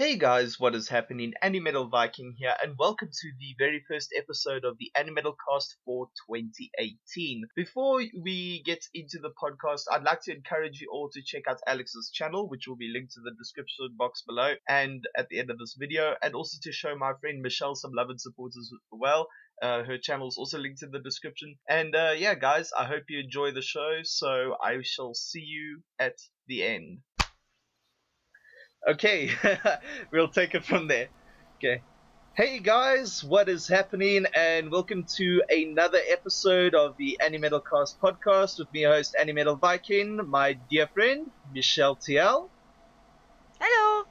Hey guys, what is happening? AnimetalViking here, and welcome to the very first episode of the AnimetalKast for 2018. Before we get into the podcast, I'd like to encourage you all to check out Alex's channel, which will be linked in the description box below and at the end of this video, and also to show my friend Michelle some love and support as well. Her channel is also linked in the description. And yeah, guys, I hope you enjoy the show, so I shall see you at the end. Okay, we'll take it from there. Okay. Hey guys, what is happening? And welcome to another episode of the AnimetalKast Podcast with me, host AnimetalViking, my dear friend MeShellTiel. Hello.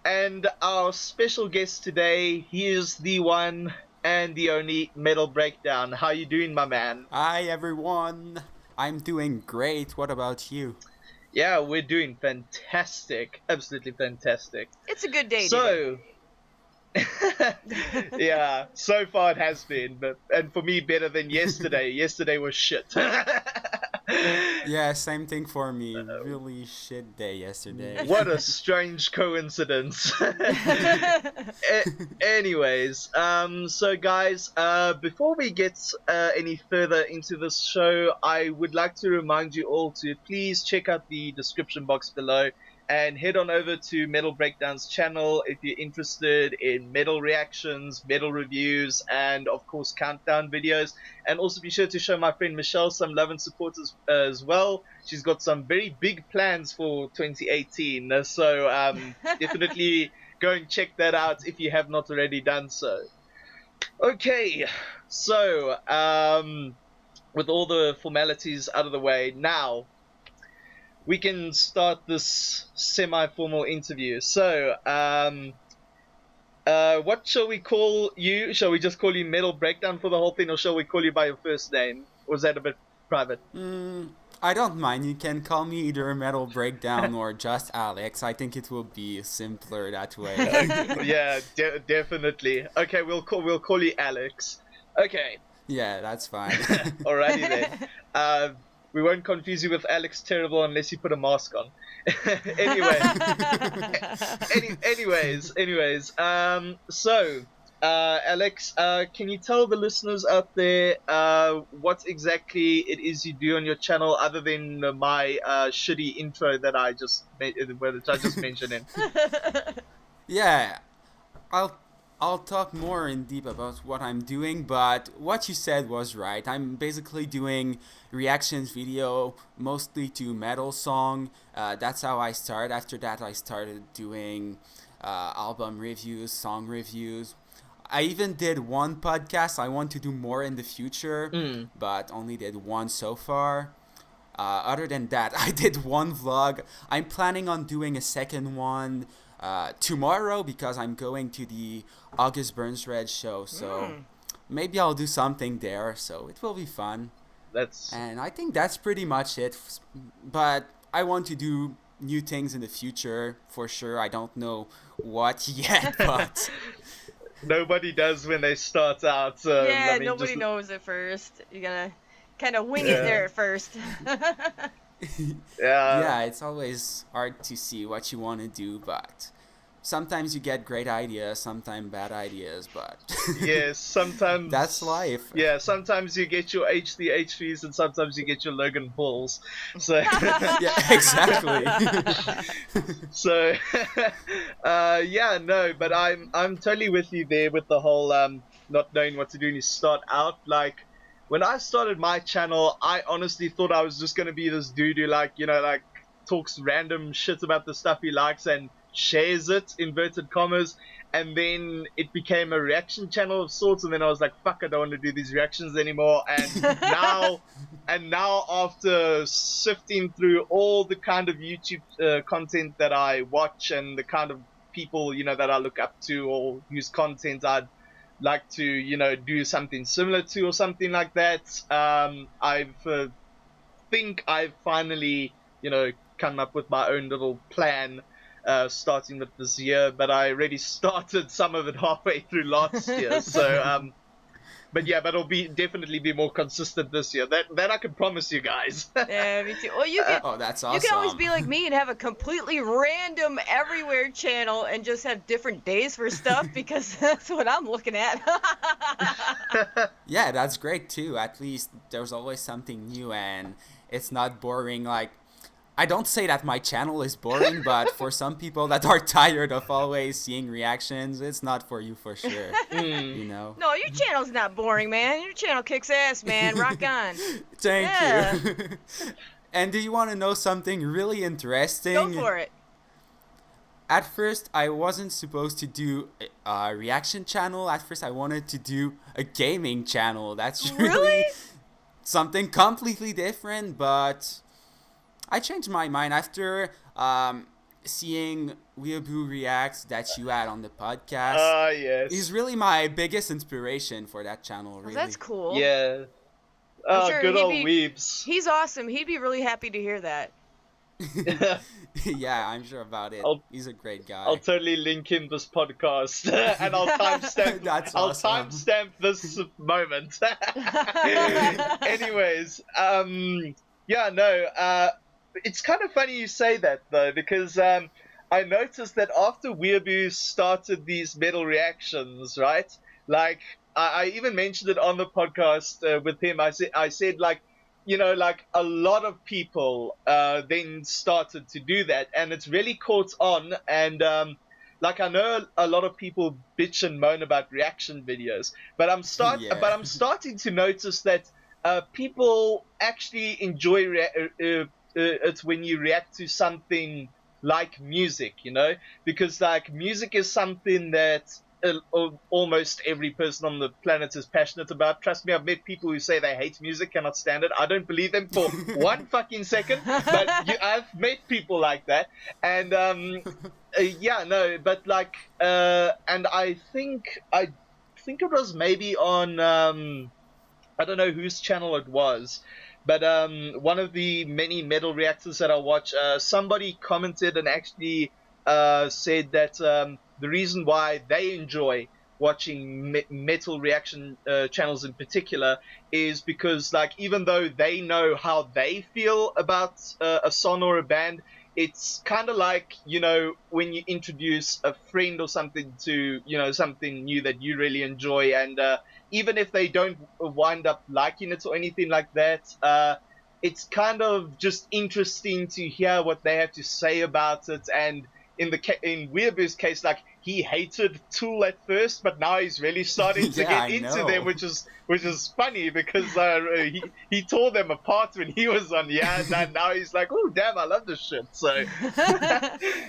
and our special guest today, he is the one and the only MetalBreakdown. How you doing, my man? Hi everyone. I'm doing great. What about you? Yeah, we're doing fantastic. Absolutely fantastic. It's a good day So, yeah, so far it has been, and for me better than yesterday. Yesterday was shit. Yeah, same thing for me. Really shit day yesterday. What a strange coincidence. Anyways, so guys, before we get any further into this show, I would like to remind you all to please check out the description box below and head on over to MetalBreakdown's channel if you're interested in metal reactions, metal reviews, and of course countdown videos. And also be sure to show my friend Michelle some love and support as well. She's got some very big plans for 2018, so definitely go and check that out if you have not already done so. Okay, so with all the formalities out of the way, now we can start this semi-formal interview. So, what shall we call you? Shall we just call you MetalBreakdown for the whole thing, or shall we call you by your first name? Or is that a bit private? I don't mind. You can call me either MetalBreakdown or just Alex. I think it will be simpler that way. Yeah, definitely. Okay, we'll call you Alex. Okay. Yeah, that's fine. Alrighty then. We won't confuse you with Alex Terrible unless you put a mask on. Anyways. So, Alex, can you tell the listeners out there what exactly it is you do on your channel, other than my shitty intro that I just mentioned in? Yeah, I'll talk more in deep about what I'm doing, but what you said was right. I'm basically doing reactions video mostly to metal song. That's how I started. After that, I started doing album reviews, song reviews. I even did one podcast. I want to do more in the future, but only did one so far. Other than that, I did one vlog. I'm planning on doing a second one tomorrow because I'm going to the August Burns Red show, so maybe I'll do something there, so it will be fun. And I think that's pretty much it, but I want to do new things in the future for sure. I don't know what yet, but nobody does when they start out. Yeah, nobody knows at first. You gotta kind of wing it there at first. Yeah, it's always hard to see what you want to do, but sometimes you get great ideas, sometimes bad ideas, but yes, sometimes that's life. Yeah, sometimes you get your H3s and sometimes you get your Logan Pauls. So yeah, exactly. So yeah, no, but I'm totally with you there with the whole not knowing what to do when you start out. Like, when I started my channel, I honestly thought I was just going to be this dude who, like, you know, like, talks random shit about the stuff he likes and shares it, inverted commas, and then it became a reaction channel of sorts, and then I was like, fuck, I don't want to do these reactions anymore, and now after sifting through all the kind of YouTube content that I watch and the kind of people, you know, that I look up to or whose content I'd like to, you know, do something similar to or something like that, I think I've finally, you know, come up with my own little plan, starting with this year, but I already started some of it halfway through last year, so but it'll definitely be more consistent this year. That I can promise you guys. Yeah, me too. Well, you can. Oh, that's awesome. You can always be like me and have a completely random everywhere channel and just have different days for stuff because that's what I'm looking at. Yeah, that's great too. At least there's always something new and it's not boring. Like, I don't say that my channel is boring, but for some people that are tired of always seeing reactions, it's not for you for sure. You know? No, your channel's not boring, man. Your channel kicks ass, man. Rock on. Thank you. And do you want to know something really interesting? Go for it. At first, I wasn't supposed to do a reaction channel. At first, I wanted to do a gaming channel. That's really something completely different, but I changed my mind after seeing Weeaboo Reacts that you had on the podcast. Yes. He's really my biggest inspiration for that channel, really. Well, that's cool. Yeah. Sure good old Weebs. He's awesome. He'd be really happy to hear that. Yeah, I'm sure about it. He's a great guy. I'll totally link him this podcast and I'll timestamp. I'll timestamp this moment. Anyways, it's kind of funny you say that though, because I noticed that after Weeaboo started these metal reactions, right? Like I even mentioned it on the podcast with him. I said like, you know, like a lot of people then started to do that, and it's really caught on. And like I know a lot of people bitch and moan about reaction videos, but I'm starting to notice that people actually enjoy it's when you react to something like music, you know, because like music is something that almost every person on the planet is passionate about. Trust me, I've met people who say they hate music, cannot stand it. I don't believe them for one fucking second, but I've met people like that. And but like and I think it was maybe on I don't know whose channel it was, but one of the many metal reactors that I watch, somebody commented and actually said that the reason why they enjoy watching metal reaction channels in particular is because, like, even though they know how they feel about a song or a band, it's kind of like, you know, when you introduce a friend or something to, you know, something new that you really enjoy, and even if they don't wind up liking it or anything like that, it's kind of just interesting to hear what they have to say about it. And in Weeaboo's case, like, he hated Tool at first, but now he's really starting to get into them, which is funny because he tore them apart when he was on. And now he's like, oh damn, I love this shit. So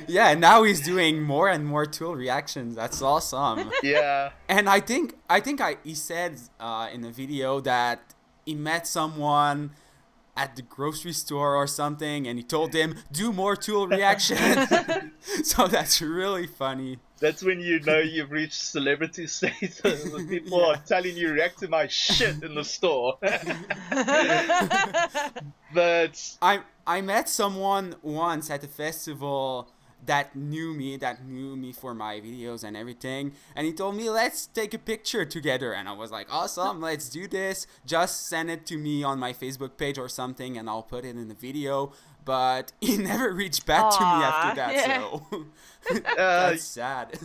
yeah, now he's doing more and more Tool reactions. That's awesome. Yeah. And I think he said in a video that he met someone at the grocery store or something, and he told him, do more Tool reactions. So that's really funny. That's when you know you've reached celebrity status. When people are telling you, react to my shit in the store. But I met someone once at a festival that knew me for my videos and everything, and he told me, let's take a picture together, and I was like, awesome, let's do this, just send it to me on my Facebook page or something and I'll put it in the video. But he never reached back to me after that, so that's sad.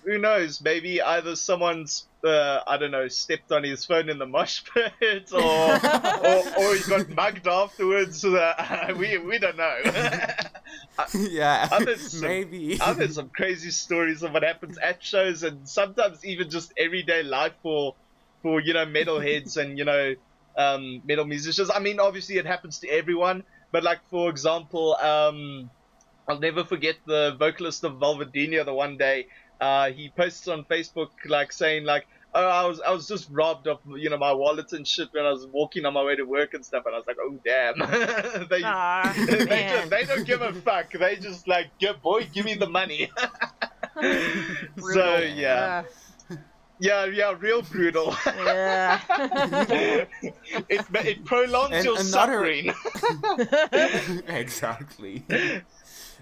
Who knows, maybe either someone's I don't know, stepped on his phone in the mosh pit, or he got mugged afterwards. We don't know. Yeah, maybe. I've heard some crazy stories of what happens at shows, and sometimes even just everyday life for you know, metalheads and, you know, metal musicians. I mean, obviously it happens to everyone, but like, for example, I'll never forget the vocalist of Vulvodynia. The one day he posted on Facebook like saying like, oh, I was just robbed of, you know, my wallet and shit when I was walking on my way to work and stuff, and I was like, oh damn. they don't give a fuck. They just like, boy, give me the money. So yeah. Yeah, real brutal. Yeah. It prolongs your suffering. Exactly.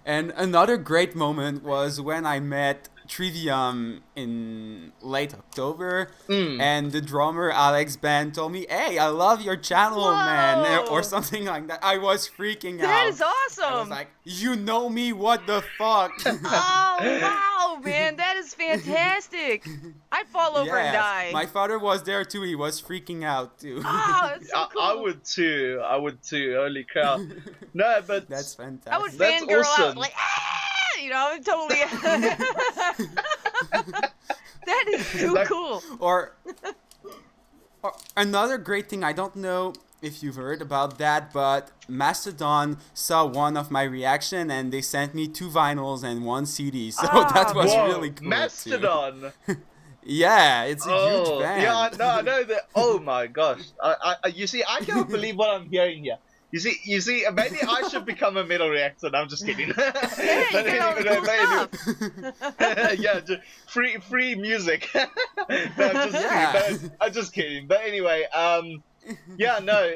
And another great moment was when I met Trivium in late October, Mm. and the drummer Alex Band told me, "Hey, I love your channel, man," Whoa. or something like that. I was freaking out. That is I was awesome. like, "You know me? What the fuck?" Oh wow, man, that is fantastic. I'd fall over and Yes, die. my father was there too. He was freaking out too. Oh, that's so cool. I would too. Holy cow. No, but That's fantastic. I would That's fangirl out awesome. like, I'm totally. That is too Like- cool. Or another great thing, I don't know if you've heard about that, but Mastodon saw one of my reaction and they sent me 2 vinyls and 1 CD. So that was Whoa, really cool. Mastodon. Too. Yeah, it's a huge band. Yeah, I know that. Oh my gosh. You see, I can't believe what I'm hearing here. You see, maybe I should become a metal reactor. No, I'm just kidding. Yeah, you get all the cool stuff. Yeah, just free music. No, I'm just Yeah. kidding. No, I'm just kidding. But anyway, yeah, no.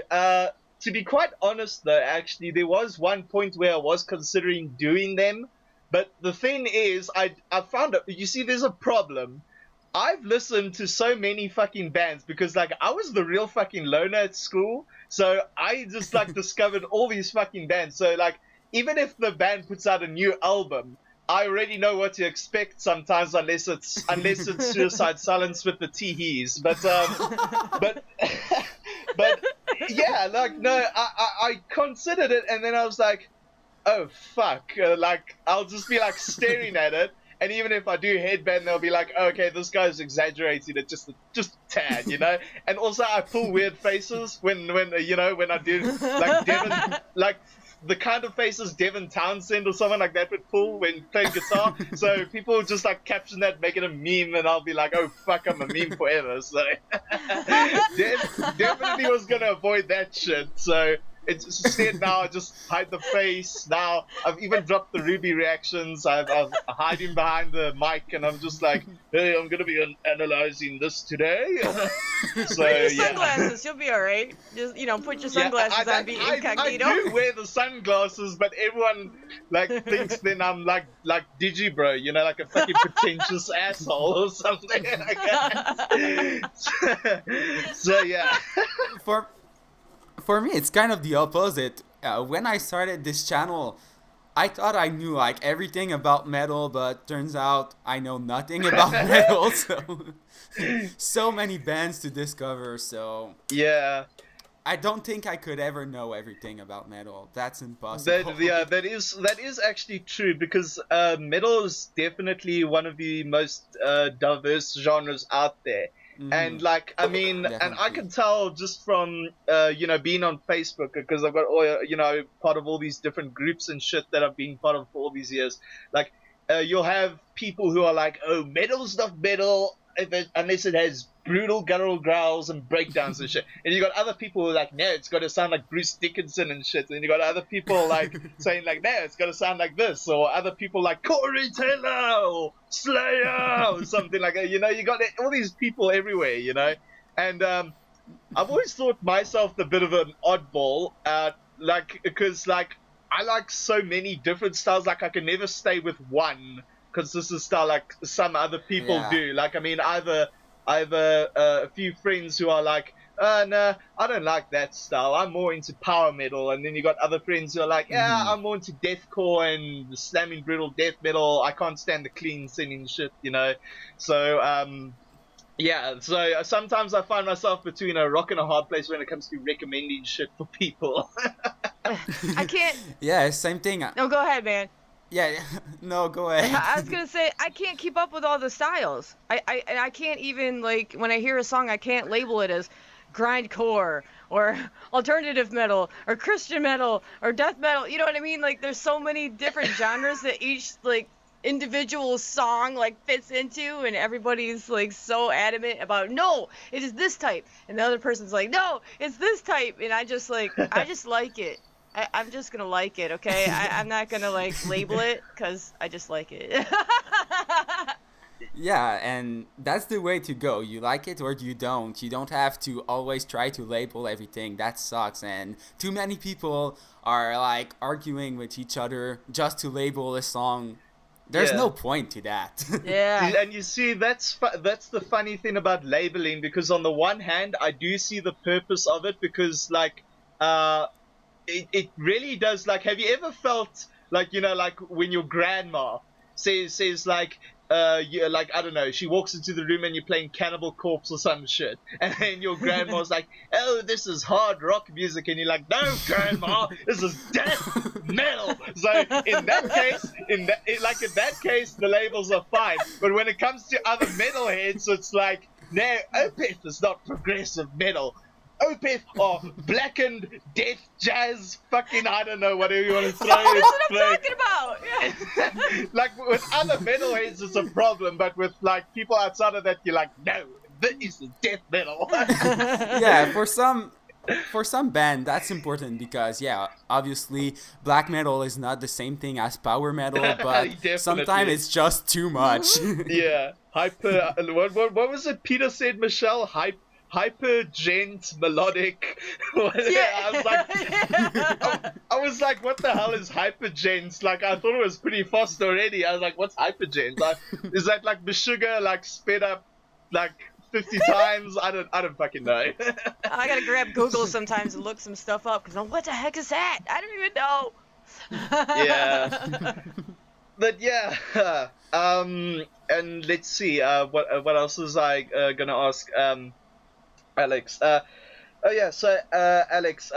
To be quite honest, though, actually, there was one point where I was considering doing them, but the thing is, I found out. You see, there's a problem. I've listened to so many fucking bands because, like, I was the real fucking loner at school, so I just, like, discovered all these fucking bands. So, like, even if the band puts out a new album, I already know what to expect sometimes, unless it's Suicide Silence with the teehees. But but yeah, like, no, I considered it, and then I was like, oh fuck, like, I'll just be like staring at it. And even if I do headband, they'll be like, oh, okay, this guy's exaggerated it just a tad, you know? And also I pull weird faces when I do, like, Devin, like, the kind of faces Devin Townsend or someone like that would pull when playing guitar. So people just, like, caption that, make it a meme, and I'll be like, oh, fuck, I'm a meme forever. So definitely was going to avoid that shit. So it's instead now I just hide the face. Now I've even dropped the Ruby reactions. I'm hiding behind the mic, and I'm just like, hey, I'm gonna be analyzing this today. So Wear your yeah. sunglasses. You'll be all right. Just put your sunglasses on. Be incognito. I do wear the sunglasses, but everyone like thinks then I'm like Digibro, you know, like a fucking pretentious asshole or something. So yeah. For me, it's kind of the opposite. When I started this channel, I thought I knew like everything about metal, but turns out I know nothing about metal. So many bands to discover. So Yeah. I don't think I could ever know everything about metal. That's impossible. That is actually true, because metal is definitely one of the most diverse genres out there. And like, I mean, and I Definitely. can tell just from being on Facebook, because I've got all part of all these different groups and shit that I've been part of for all these years. Like, you'll have people who are like, oh, metal's not metal unless it has brutal guttural growls and breakdowns and shit. And you got other people who are like, no, it's got to sound like Bruce Dickinson and shit. And you got other people like saying like, no, it's got to sound like this. Or other people like Corey Taylor or Slayer or something like that. You know, you got all these people everywhere, you know. And I've always thought myself a bit of an oddball, because like I like so many different styles. Like I can never stay with one, because this is style like some other people do. Like, I mean, I have a few friends who are like, no, I don't like that style. I'm more into power metal. And then you got other friends who are like, yeah, I'm more into deathcore and slamming brutal death metal. I can't stand the clean singing shit, you know. So yeah, so sometimes I find myself between a rock and a hard place when it comes to recommending shit for people. I can't. Yeah, same thing. No, go ahead, man. Yeah, no, go ahead. I was gonna say I can't keep up with all the styles. I can't even, like, when I hear a song, I can't label it as grindcore or alternative metal or Christian metal or death metal. You know what I mean? Like, there's so many different genres that each like individual song like fits into, and everybody's like so adamant about, no, it is this type, and the other person's like, no, it's this type, and I just like it. I'm just gonna like it, okay? I'm not gonna like label it, because I just like it. Yeah, and that's the way to go. You like it or you don't. You don't have to always try to label everything. That sucks. And too many people are like arguing with each other just to label a song There's Yeah. no point to that. Yeah. And you see, that's the funny thing about labeling, because on the one hand, I do see the purpose of it, because like, it really does. Like, have you ever felt like, like when your grandma says like, like, I don't know, she walks into the room and you're playing Cannibal Corpse or some shit, and then your grandma's like, oh, this is hard rock music, and you're like, no, grandma, this is death metal. So in that case, the labels are fine. But when it comes to other metalheads, it's like, no, Opeth is not progressive metal. Opeth or blackened death jazz, fucking, I don't know, whatever you want to throw. That's what I'm talking about. Yeah. Like, with other metalheads, it's a problem, but with like people outside of that, you're like, no, this is death metal. Yeah, for some band that's important, because obviously black metal is not the same thing as power metal, but Definitely. sometimes it's just too much. Yeah, hyper. What was it? Peter said, Michelle, hyper gent melodic. Yeah. I was like, what the hell is hyper gent? Like, I thought it was pretty fast already. I was like, what's hyper gent? Like, is that like Meshuggah, like sped up like 50 times? I don't fucking know. I gotta grab Google sometimes and look some stuff up, because what the heck is that? I don't even know. Yeah. But yeah, and let's see, what else was I gonna ask Alex? Alex,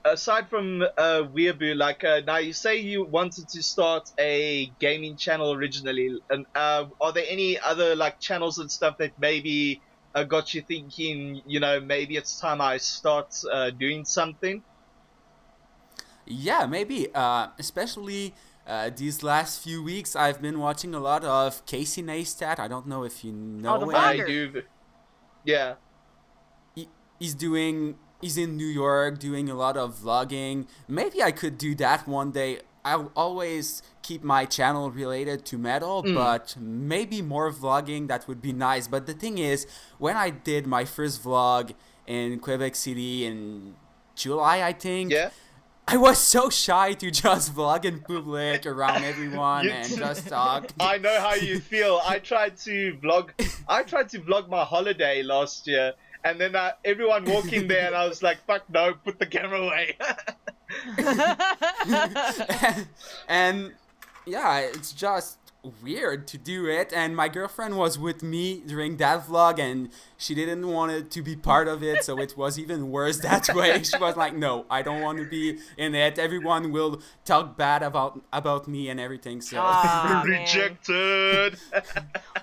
aside from Weeaboo, like, now you say you wanted to start a gaming channel originally, and are there any other like channels and stuff that maybe got you thinking, maybe it's time I start doing something? Yeah, maybe. Especially these last few weeks, I've been watching a lot of Casey Neistat. I don't know if you know the him. I vlogger. do. Yeah. He's in New York doing a lot of vlogging. Maybe I could do that one day. I'll always keep my channel related to metal, but maybe more vlogging, that would be nice. But the thing is, when I did my first vlog in Quebec City in July, I think, Yeah. I was so shy to just vlog in public around everyone and just talk. I know how you feel. I tried to vlog my holiday last year, and then everyone walking there, and I was like, fuck no, put the camera away. And yeah, it's just weird to do it. And my girlfriend was with me during that vlog, and she didn't want it to be part of it, so it was even worse that way. She was like, no, I don't want to be in it. Everyone will talk bad about me and everything. So Aw, man. Rejected.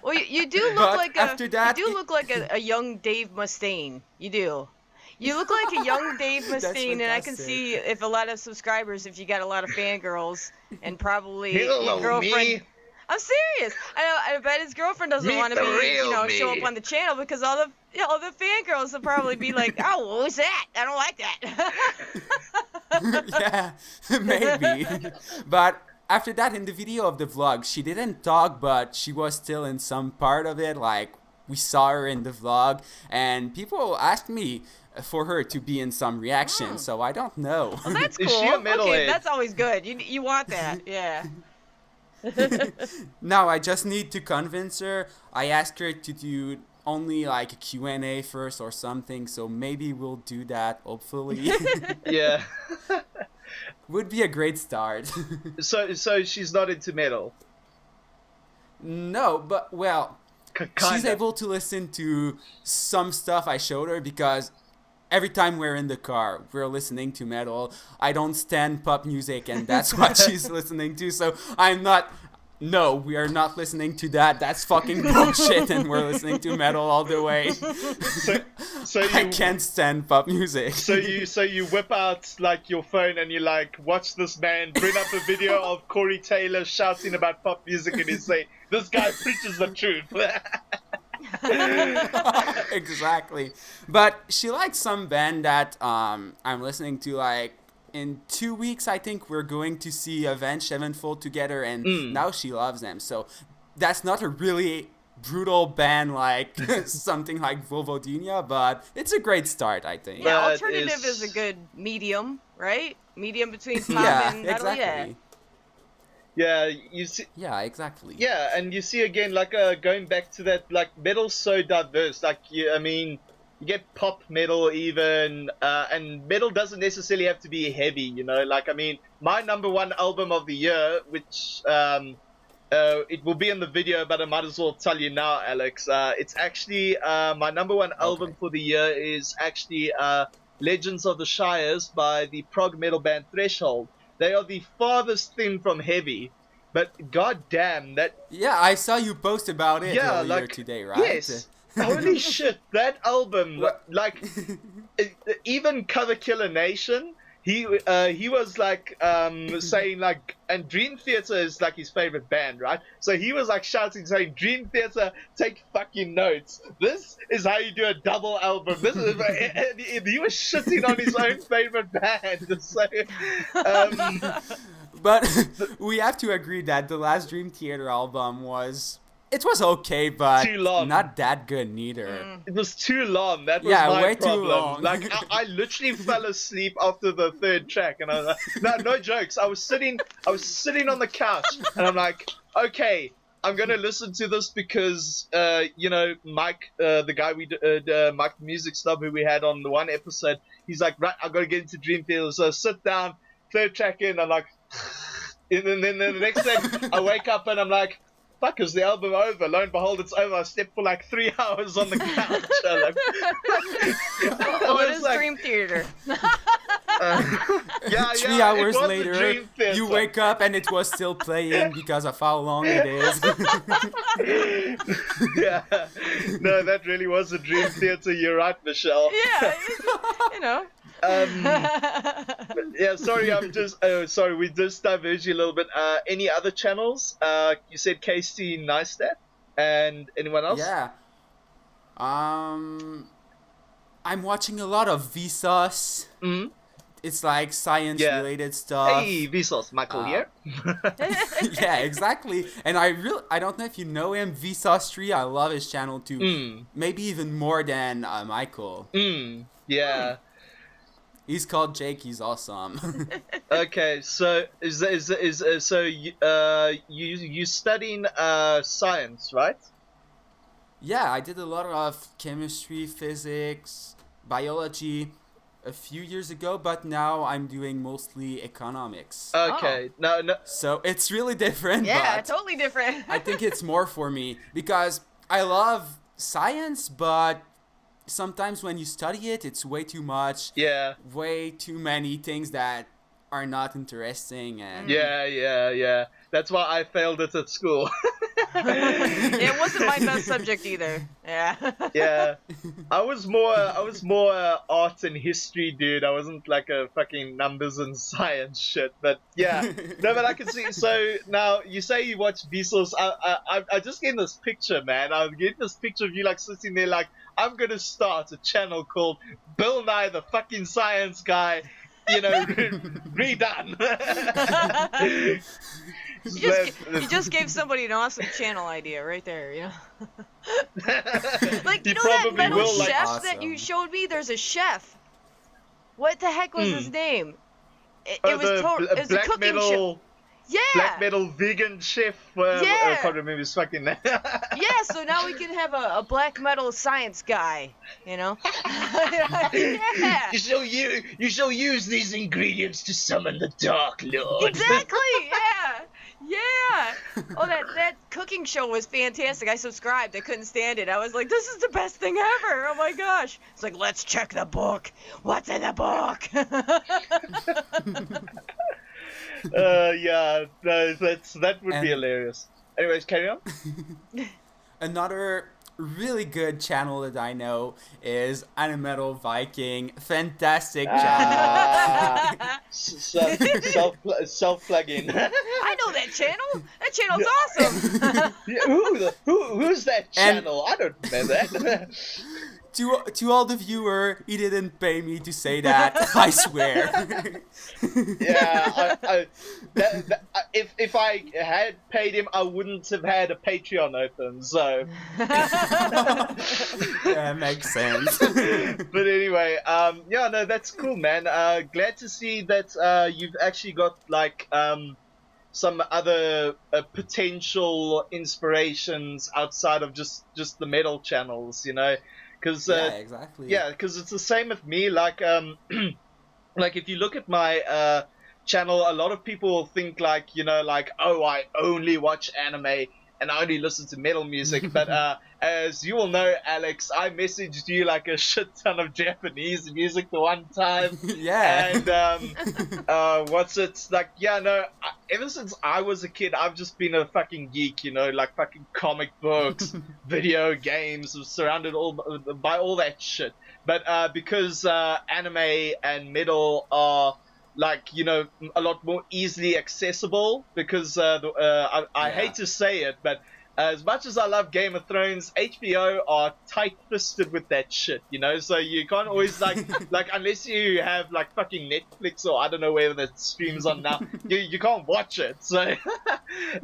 Well, you do look But like after that, you do look like a young Dave Mustaine. You do. You look like a young Dave That's Mustaine, and I can fantastic. see if a lot of subscribers, if you got a lot of fangirls, and probably Hello, your girlfriend. me. I'm serious. I bet his girlfriend doesn't Meet want to the be, real me. show up on the channel, because all the fangirls will probably be like, oh, who's that? I don't like that. yeah, maybe. But after that, in the video of the vlog, she didn't talk, but she was still in some part of it. Like, we saw her in the vlog, and people asked me for her to be in some reaction, so I don't know. Well, that's cool. Is she a Okay, metalhead? that's always good. You want that, yeah. Now I just need to convince her. I asked her to do only like a Q&A first or something, so maybe we'll do that, hopefully. Yeah. Would be a great start. So she's not into metal. No, but well, Kinda. she's able to listen to some stuff I showed her, because every time we're in the car, we're listening to metal. I don't stand pop music, and that's what she's listening to. So no, we are not listening to that. That's fucking bullshit, and we're listening to metal all the way. So I can't stand pop music. So you whip out like your phone and you like, watch this man bring up a video of Corey Taylor shouting about pop music, and you say, this guy preaches the truth. Exactly. But she likes some band that I'm listening to. Like, in 2 weeks, I think we're going to see Avenged Sevenfold together, and now she loves them. So that's not a really brutal band like something like Volvodynia, but it's a great start, I think. Yeah, That alternative is a good medium, right? Medium between pop Yeah, and metal. exactly. Yeah, you see. Yeah, exactly. Yeah, and you see again, like, going back to that, like, metal's so diverse. Like, I mean, you get pop metal even, and metal doesn't necessarily have to be heavy, you know. Like, I mean, my number one album of the year, which it will be in the video, but I might as well tell you now, Alex. It's actually my number one album for the year is actually Legends of the Shires by the prog metal band Threshold. They are the farthest thing from heavy, but goddamn that. Yeah, I saw you post about it earlier like, today, right? Yes. Holy shit, that album, like, even Cover Killer Nation. He was like saying like, and Dream Theater is like his favorite band, right? So he was like shouting, saying, "Dream Theater, take fucking notes. This is how you do a double album." This is, and he was shitting on his own favorite band. So, but we have to agree that the last Dream Theater album was okay, but too long. Not that good neither. It was too long. That was my way problem. Too long. Like I literally fell asleep after the third track, and I was like, no jokes. I was sitting on the couch, and I'm like, okay, I'm gonna listen to this because you know, Mike, the guy Mike the Music Snob who we had on the one episode, he's like, right, I gotta get into Dream Theater. So I sit down, third track in, I'm like, and then the next day I wake up and I'm like, fuck, is the album over? Lo and behold, it's over. I slept for like 3 hours on the couch. What is like, Dream Theater? Yeah, 3 hours later, you wake up and it was still playing because of how long it is. Yeah, no, that really was a Dream Theater. You're right, Michelle. Yeah, you know. Yeah, sorry, sorry, we just diverged you a little bit. Any other channels? You said Casey Neistat, and anyone else? Yeah. I'm watching a lot of Vsauce. Mm-hmm. It's like science-related stuff. Hey, Vsauce, Michael here. Yeah, exactly. And I don't know if you know him, Vsauce 3. I love his channel too. Maybe even more than Michael. Yeah. He's called Jake. He's awesome. Okay, so you studying science, right? Yeah, I did a lot of chemistry, physics, biology a few years ago, but now I'm doing mostly economics. Okay, no. So it's really different. Yeah, but totally different. I think it's more for me because I love science, but sometimes when you study it, it's way too much. Yeah. Way too many things that are not interesting. And Yeah. That's why I failed it at school. It wasn't my best subject either. Yeah. Yeah. I was more art and history dude. I wasn't like a fucking numbers and science shit. But yeah. No, but I can see. So now you say you watch Vsauce. I just getting this picture, man. I'm getting this picture of you like sitting there like, I'm gonna start a channel called Bill Nye the fucking Science Guy, you know, redone. You just gave somebody an awesome channel idea right there, you know. Like, you know that metal chef that you showed me? There's a chef. What the heck was his name? It was a cooking show. Yeah. Black metal vegan chef. I can't remember his fucking name. Yeah, so now we can have a black metal science guy, you know? Yeah. You shall use these ingredients to summon the Dark Lord. Exactly, yeah. Yeah. Oh, that cooking show was fantastic. I subscribed. I couldn't stand it. I was like, this is the best thing ever. Oh my gosh. It's like, let's check the book. What's in the book? Yeah, that would be hilarious. Anyways, carry on. Another really good channel that I know is AnimetalViking. Fantastic channel. Self-plugging. I know that channel. That channel's awesome. Yeah, who's that channel? I don't know that. To all the viewer, he didn't pay me to say that. I swear. Yeah, if I had paid him, I wouldn't have had a Patreon open. So yeah, makes sense. But anyway, yeah, no, that's cool, man. Glad to see that you've actually got like some other potential inspirations outside of just the metal channels, you know, because Yeah, exactly. yeah, because it's the same with me. Like like if you look at my channel, a lot of people think like, you know, like, oh, I only watch anime and I only listen to metal music. But as you will know, Alex, I messaged you like a shit ton of Japanese music the one time. Yeah. And what's it like? Yeah, no. Ever since I was a kid, I've just been a fucking geek. You know, like fucking comic books, video games, surrounded all by all that shit. But because anime and metal are like, you know, a lot more easily accessible, because I hate to say it, but as much as I love Game of Thrones, HBO are tight-fisted with that shit, you know. So you can't always like unless you have like fucking Netflix or I don't know where that streams on now, you can't watch it. So,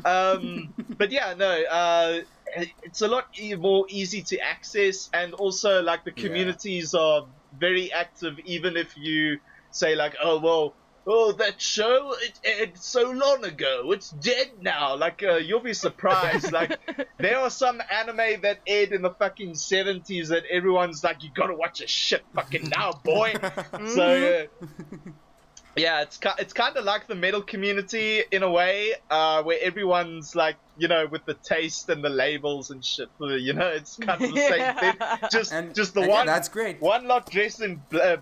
but yeah, no, it's a lot more easy to access, and also like the communities are very active, even if you say like, oh well, oh that show it's so long ago, it's dead now. Like you'll be surprised. Like there are some anime that aired in the fucking 70s that everyone's like, you gotta watch this shit fucking now, boy. So yeah, it's kind of like the metal community in a way, where everyone's like, you know, with the taste and the labels and shit. You know, it's kind of the same thing. Just the one. That's great. One lot dressed in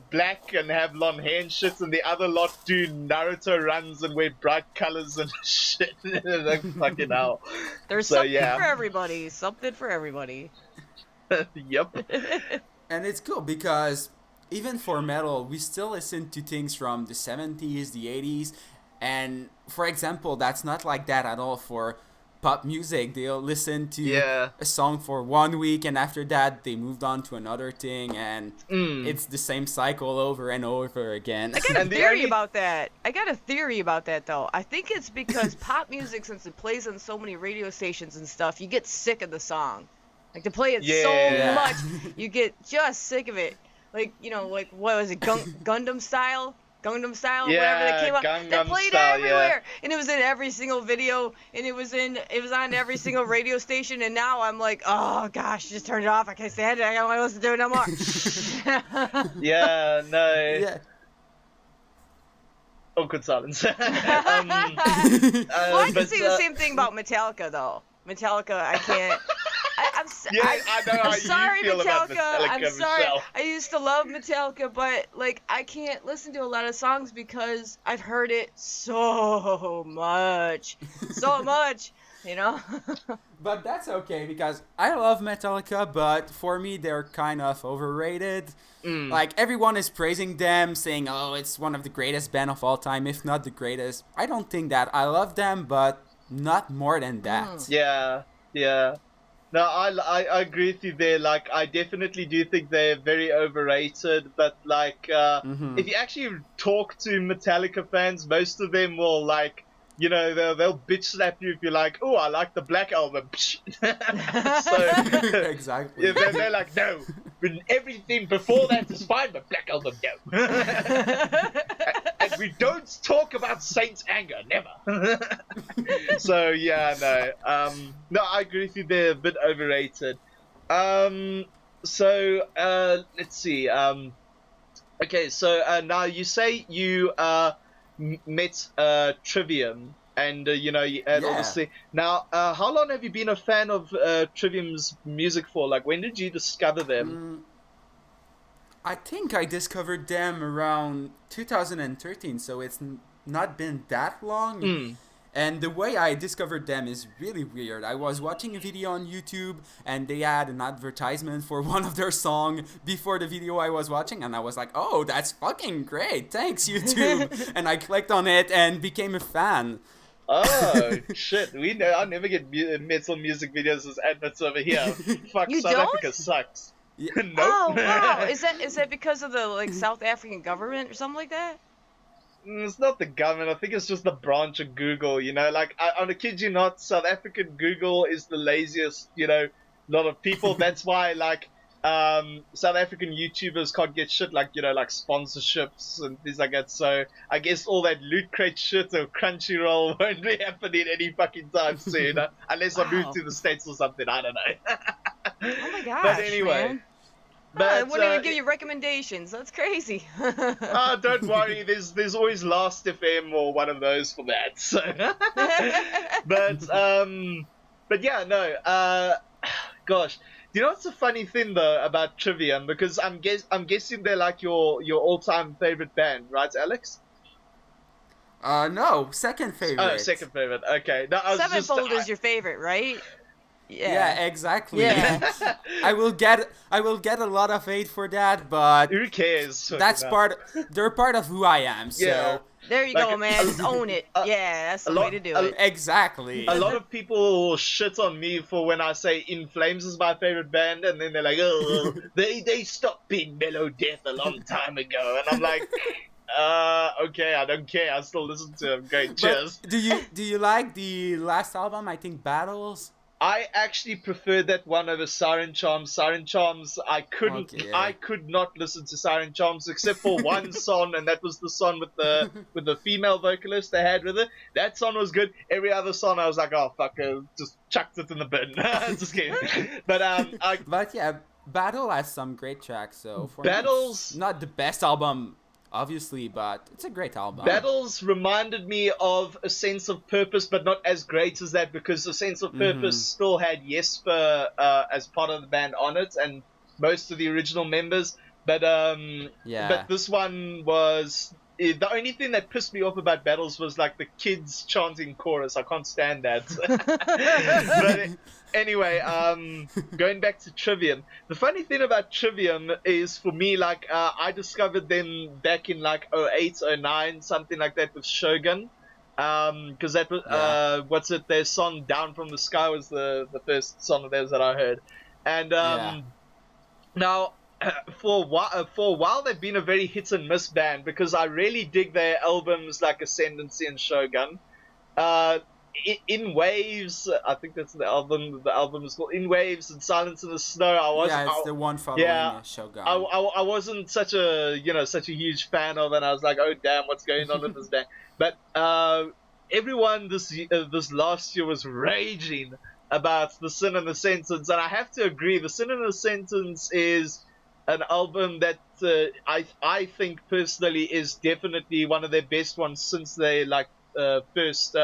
black and have long hair and shit, and the other lot do Naruto runs and wear bright colors and shit. Like fucking hell. There's something for everybody. Something for everybody. Yep. And it's cool because even for metal, we still listen to things from the 70s, the 80s, and for example, that's not like that at all for pop music. They'll listen to a song for 1 week, and after that, they moved on to another thing, and it's the same cycle over and over again. I got a theory about that. Though. I think it's because pop music, since it plays on so many radio stations and stuff, you get sick of the song. Like, to play it so much, you get just sick of it. Like, you know, like, what was it, Gundam Style, whatever that came out. That played everywhere, and it was in every single video, and it was on every single radio station. And now I'm like, oh gosh, just turn it off. I can't stand it. I don't want to listen to it no more. Yeah, no. Yeah. Awkward silence. Well, I can say the same thing about Metallica, though. Metallica, I can't. I'm sorry, Metallica. I'm sorry. I used to love Metallica, but like I can't listen to a lot of songs because I've heard it so much, you know. But that's okay because I love Metallica, but for me they're kind of overrated. Like everyone is praising them, saying, "Oh, it's one of the greatest band of all time, if not the greatest." I don't think that. I love them, but not more than that. Yeah. No, I agree with you there. Like, I definitely do think they're very overrated. But like, if you actually talk to Metallica fans, most of them will like, you know, they'll bitch slap you if you're like, oh, I like the Black Album. So exactly. Yeah, they're like, no, everything before that is fine, but Black Album, no. And we don't talk about Saint's anger, never. So yeah, no, I agree with you. They're a bit overrated. So let's see. Okay, so now you say you met Trivium, and you know, obviously. Now, how long have you been a fan of Trivium's music for? Like, when did you discover them? I think I discovered them around 2013, so it's not been that long. And the way I discovered them is really weird. I was watching a video on YouTube, and they had an advertisement for one of their songs before the video I was watching, and I was like, oh, that's fucking great. Thanks, YouTube. And I clicked on it and became a fan. Oh, shit. We know. I never get metal music videos as adverts over here. Fuck, you South don't? Africa sucks. Nope. Oh, wow. Is that because of the like South African government or something like that? It's not the government. I think it's just the branch of Google, you know. Like, I'm a kid you not, South African Google is the laziest, you know, lot of people. That's why, like, South African YouTubers can't get shit like, like sponsorships and things like that. So I guess all that Loot Crate shit or Crunchyroll won't be happening any fucking time soon, unless I move to the States or something. I don't know. Oh my gosh, but anyway. man. But, I wouldn't even give you recommendations. That's crazy. Don't worry. There's always Last FM or one of those for that. So, but yeah, no. Gosh, do you know what's a funny thing though about Trivium? Because I'm guessing they're like your all-time favorite band, right, Alex? No, second favorite. Oh, second favorite. Okay. No, Sevenfold is your favorite, right? Yeah, exactly. Yeah. I will get a lot of hate for that, but who cares? They're part of who I am. So yeah. There you go, man. Just own it. Yeah, that's the way to do it. Exactly. A lot of people shit on me for when I say In Flames is my favorite band, and then they're like, oh, they stopped being Mellow Death a long time ago, and I'm like, okay, I don't care. I still listen to them. Great, cheers. But do you like the last album? I think Battles. I actually preferred that one over Siren Charms. Siren Charms, I could not listen to Siren Charms except for one song, and that was the song with the female vocalist they had with it. That song was good. Every other song, I was like, oh fuck, just chucked it in the bin. Just kidding. But yeah, Battle has some great tracks. So for Battles, me, not the best album, obviously, but it's a great album. Battles reminded me of A Sense of Purpose, but not as great as that, because A Sense of Purpose still had Jesper as part of the band on it, and most of the original members. But but this one was the only thing that pissed me off about Battles was like the kids chanting chorus. I can't stand that. But anyway, going back to Trivium. The funny thing about Trivium is, for me, like, I discovered them back in like 08, 09, something like that, with Shogun. Because that was, their song Down from the Sky was the first song of theirs that I heard. And now, for a while they've been a very hit and miss band, because I really dig their albums like Ascendancy and Shogun. In Waves, I think that's the album. The album is called In Waves and Silence in the Snow. It's the one following Shogun. I wasn't such a huge fan of it, and I was like, oh damn, what's going on with this band? But everyone this last year was raging about The Sin and the Sentence, and I have to agree. The Sin and the Sentence is an album that I think personally is definitely one of their best ones since they first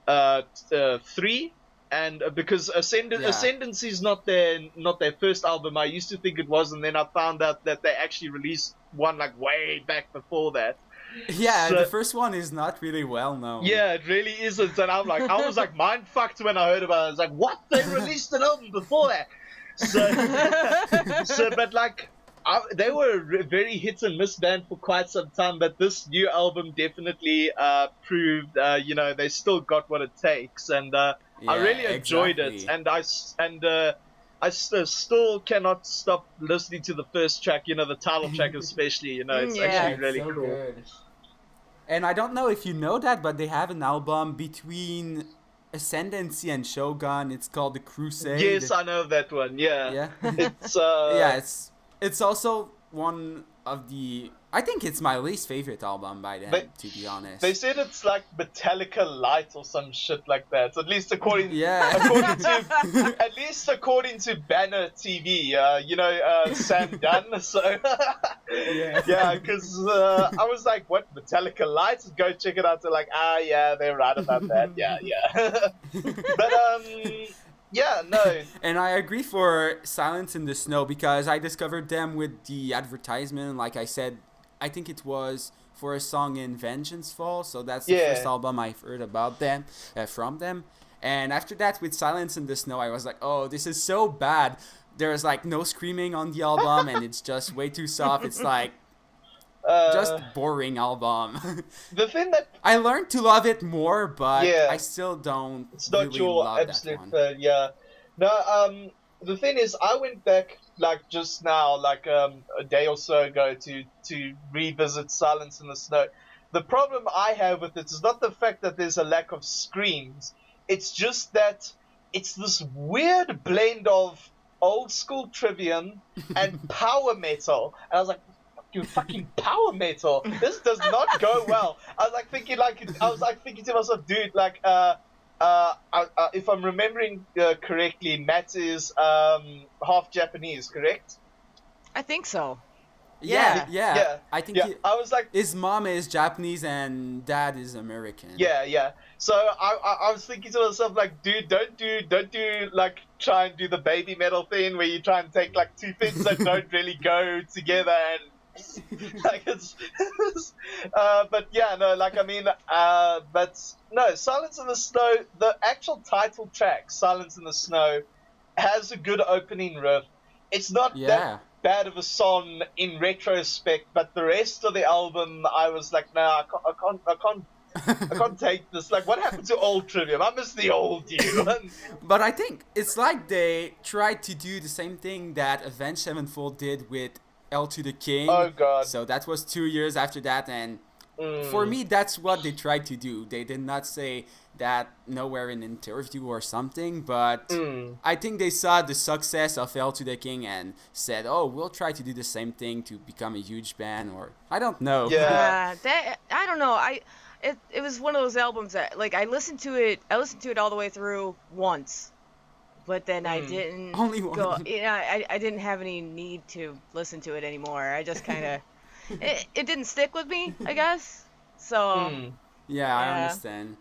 3, and because Ascendancy is not their first album. I used to think it was, and then I found out that they actually released one like way back before that. Yeah, the first one is not really well known. Yeah, it really isn't, and I was like mind fucked when I heard about it. I was like, what? They released an album before that? But like, they were a very hit and miss band for quite some time, but this new album definitely proved, they still got what it takes, and I really enjoyed it, and I still cannot stop listening to the first track, the title track especially, it's actually really so cool. Good. And I don't know if you know that, but they have an album between Ascendancy and Shogun. It's called The Crusade. Yes, I know that one. Yeah. It's also one of the. I think it's my least favorite album by them, to be honest. They said it's like Metallica Light or some shit like that. At least according to Banner TV, Sam Dunn. So because I was like, what, Metallica Light? Go check it out. They're like, they're right about that. Yeah. But yeah, no. And I agree for Silence in the Snow, because I discovered them with the advertisement. Like I said, I think it was for a song in Vengeance Fall, so that's the first album I've heard about them, from them. And after that, with Silence in the Snow, I was like, oh, this is so bad. There's like no screaming on the album, and it's just way too soft. It's like just boring album. The thing that I learned to love it more, but I still don't. It's not really your love absolute that one. No. The thing is, I went back like just now, like a day or so ago, to revisit Silence in the Snow. The problem I have with it is not the fact that there's a lack of screams. It's just that it's this weird blend of old school Trivium, and power metal. And I was like, you fucking power metal. This does not go well. I was thinking to myself, dude, if I'm remembering correctly, Matt is half Japanese, correct? I think so. Yeah. I think I was like, his mom is Japanese and dad is American. Yeah. So I was thinking to myself, like, dude, don't do like try and do the baby metal thing where you try and take like two things that don't really go together and like but yeah, no, like I mean, but no, Silence in the Snow, the actual title track, Silence in the Snow, has a good opening riff. It's not that bad of a song in retrospect, but the rest of the album, I was like, no, I can't take this. Like, what happened to old Trivium? I miss the old you. But I think it's like they tried to do the same thing that Avenged Sevenfold did with L to the King. Oh god. So that was 2 years after that, and for me, that's what they tried to do. They did not say that nowhere in an interview or something, but I think they saw the success of L to the King and said, oh, we'll try to do the same thing to become a huge band, or I don't know. Yeah. I don't know. It was one of those albums that, like, I listened to it all the way through once, but then I didn't Only one. go. I didn't have any need to listen to it anymore. I just kind of it didn't stick with me, I guess. So Yeah, I understand.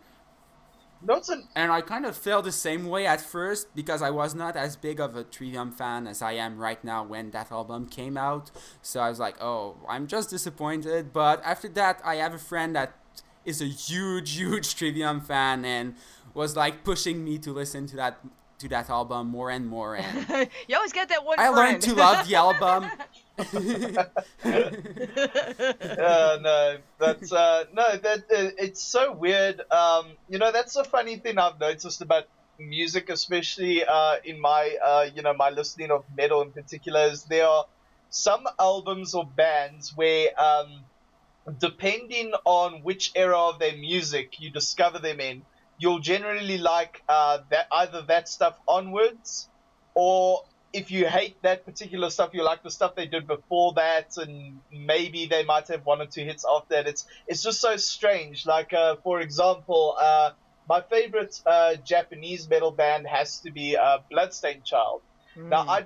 And I kind of felt the same way at first because I was not as big of a Trivium fan as I am right now when that album came out. So I was like, oh, I'm just disappointed. But after that, I have a friend that is a huge Trivium fan and was like pushing me to listen to that album more and more. And you always get that one I friend. learned to love the album. It's so weird. That's a funny thing I've noticed about music, especially in my my listening of metal in particular, is there are some albums or bands where depending on which era of their music you discover them in, you'll generally like either that stuff onwards, or if you hate that particular stuff, you like the stuff they did before that, and maybe they might have one or two hits after that. It's just so strange. Like, for example, my favorite Japanese metal band has to be Bloodstained Child. Now, I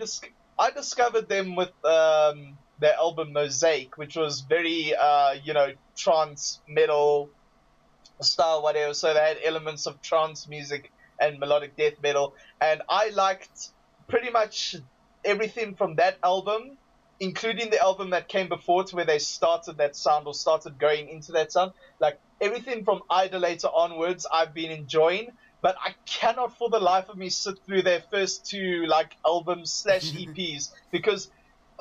discovered them with their album Mosaic, which was very, trance metal style, whatever. So they had elements of trance music and melodic death metal, and I liked pretty much everything from that album, including the album that came before it, where they started that sound or started going into that sound. Like, everything from Idolator onwards, I've been enjoying, but I cannot for the life of me sit through their first two albums / EPs because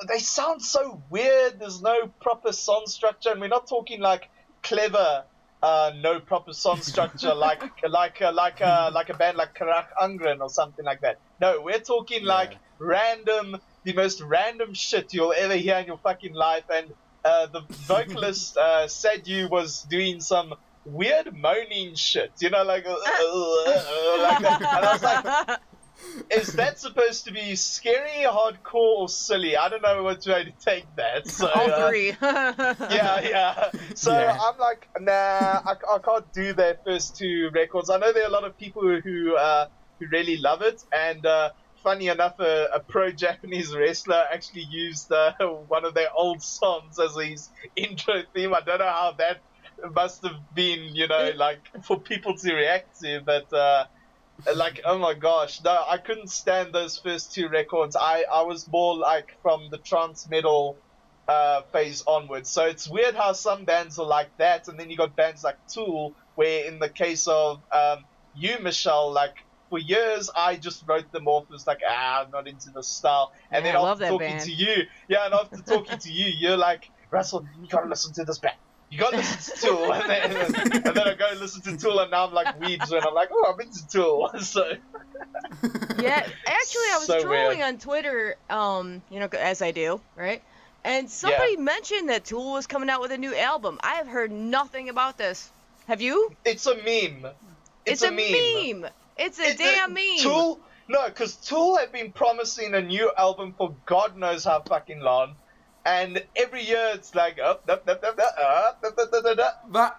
they sound so weird. There's no proper song structure, and we're not talking like clever no proper song structure like a band like Karak Angren or something like that. No, we're talking like the most random shit you'll ever hear in your fucking life. And the vocalist Sadhu was doing some weird moaning shit, like that. And I was like, is that supposed to be scary, hardcore, or silly? I don't know which way to take that. So, all three. Yeah. So I'm like, nah, I can't do their first two records. I know there are a lot of people who really love it, and funny enough, a pro-Japanese wrestler actually used one of their old songs as his intro theme. I don't know how that must have been, like for people to react to, but. Like, oh my gosh, no, I couldn't stand those first two records. I was more like from the trance metal phase onwards. So it's weird how some bands are like that, and then you got bands like Tool, where in the case of you, Michelle, like for years I just wrote them off as like, I'm not into the style. And then after talking to you, you're like, Russell, you gotta listen to this band. You got to listen to Tool, and then I go and listen to Tool, and now I'm like weeds, and I'm like, oh, I'm into Tool. So yeah, actually, I was so trolling weird on Twitter, as I do, right? And somebody mentioned that Tool was coming out with a new album. I have heard nothing about this. Have you? It's a meme. It's a meme. It's a damn meme. Tool. No, because Tool have been promising a new album for God knows how fucking long, and every year it's like But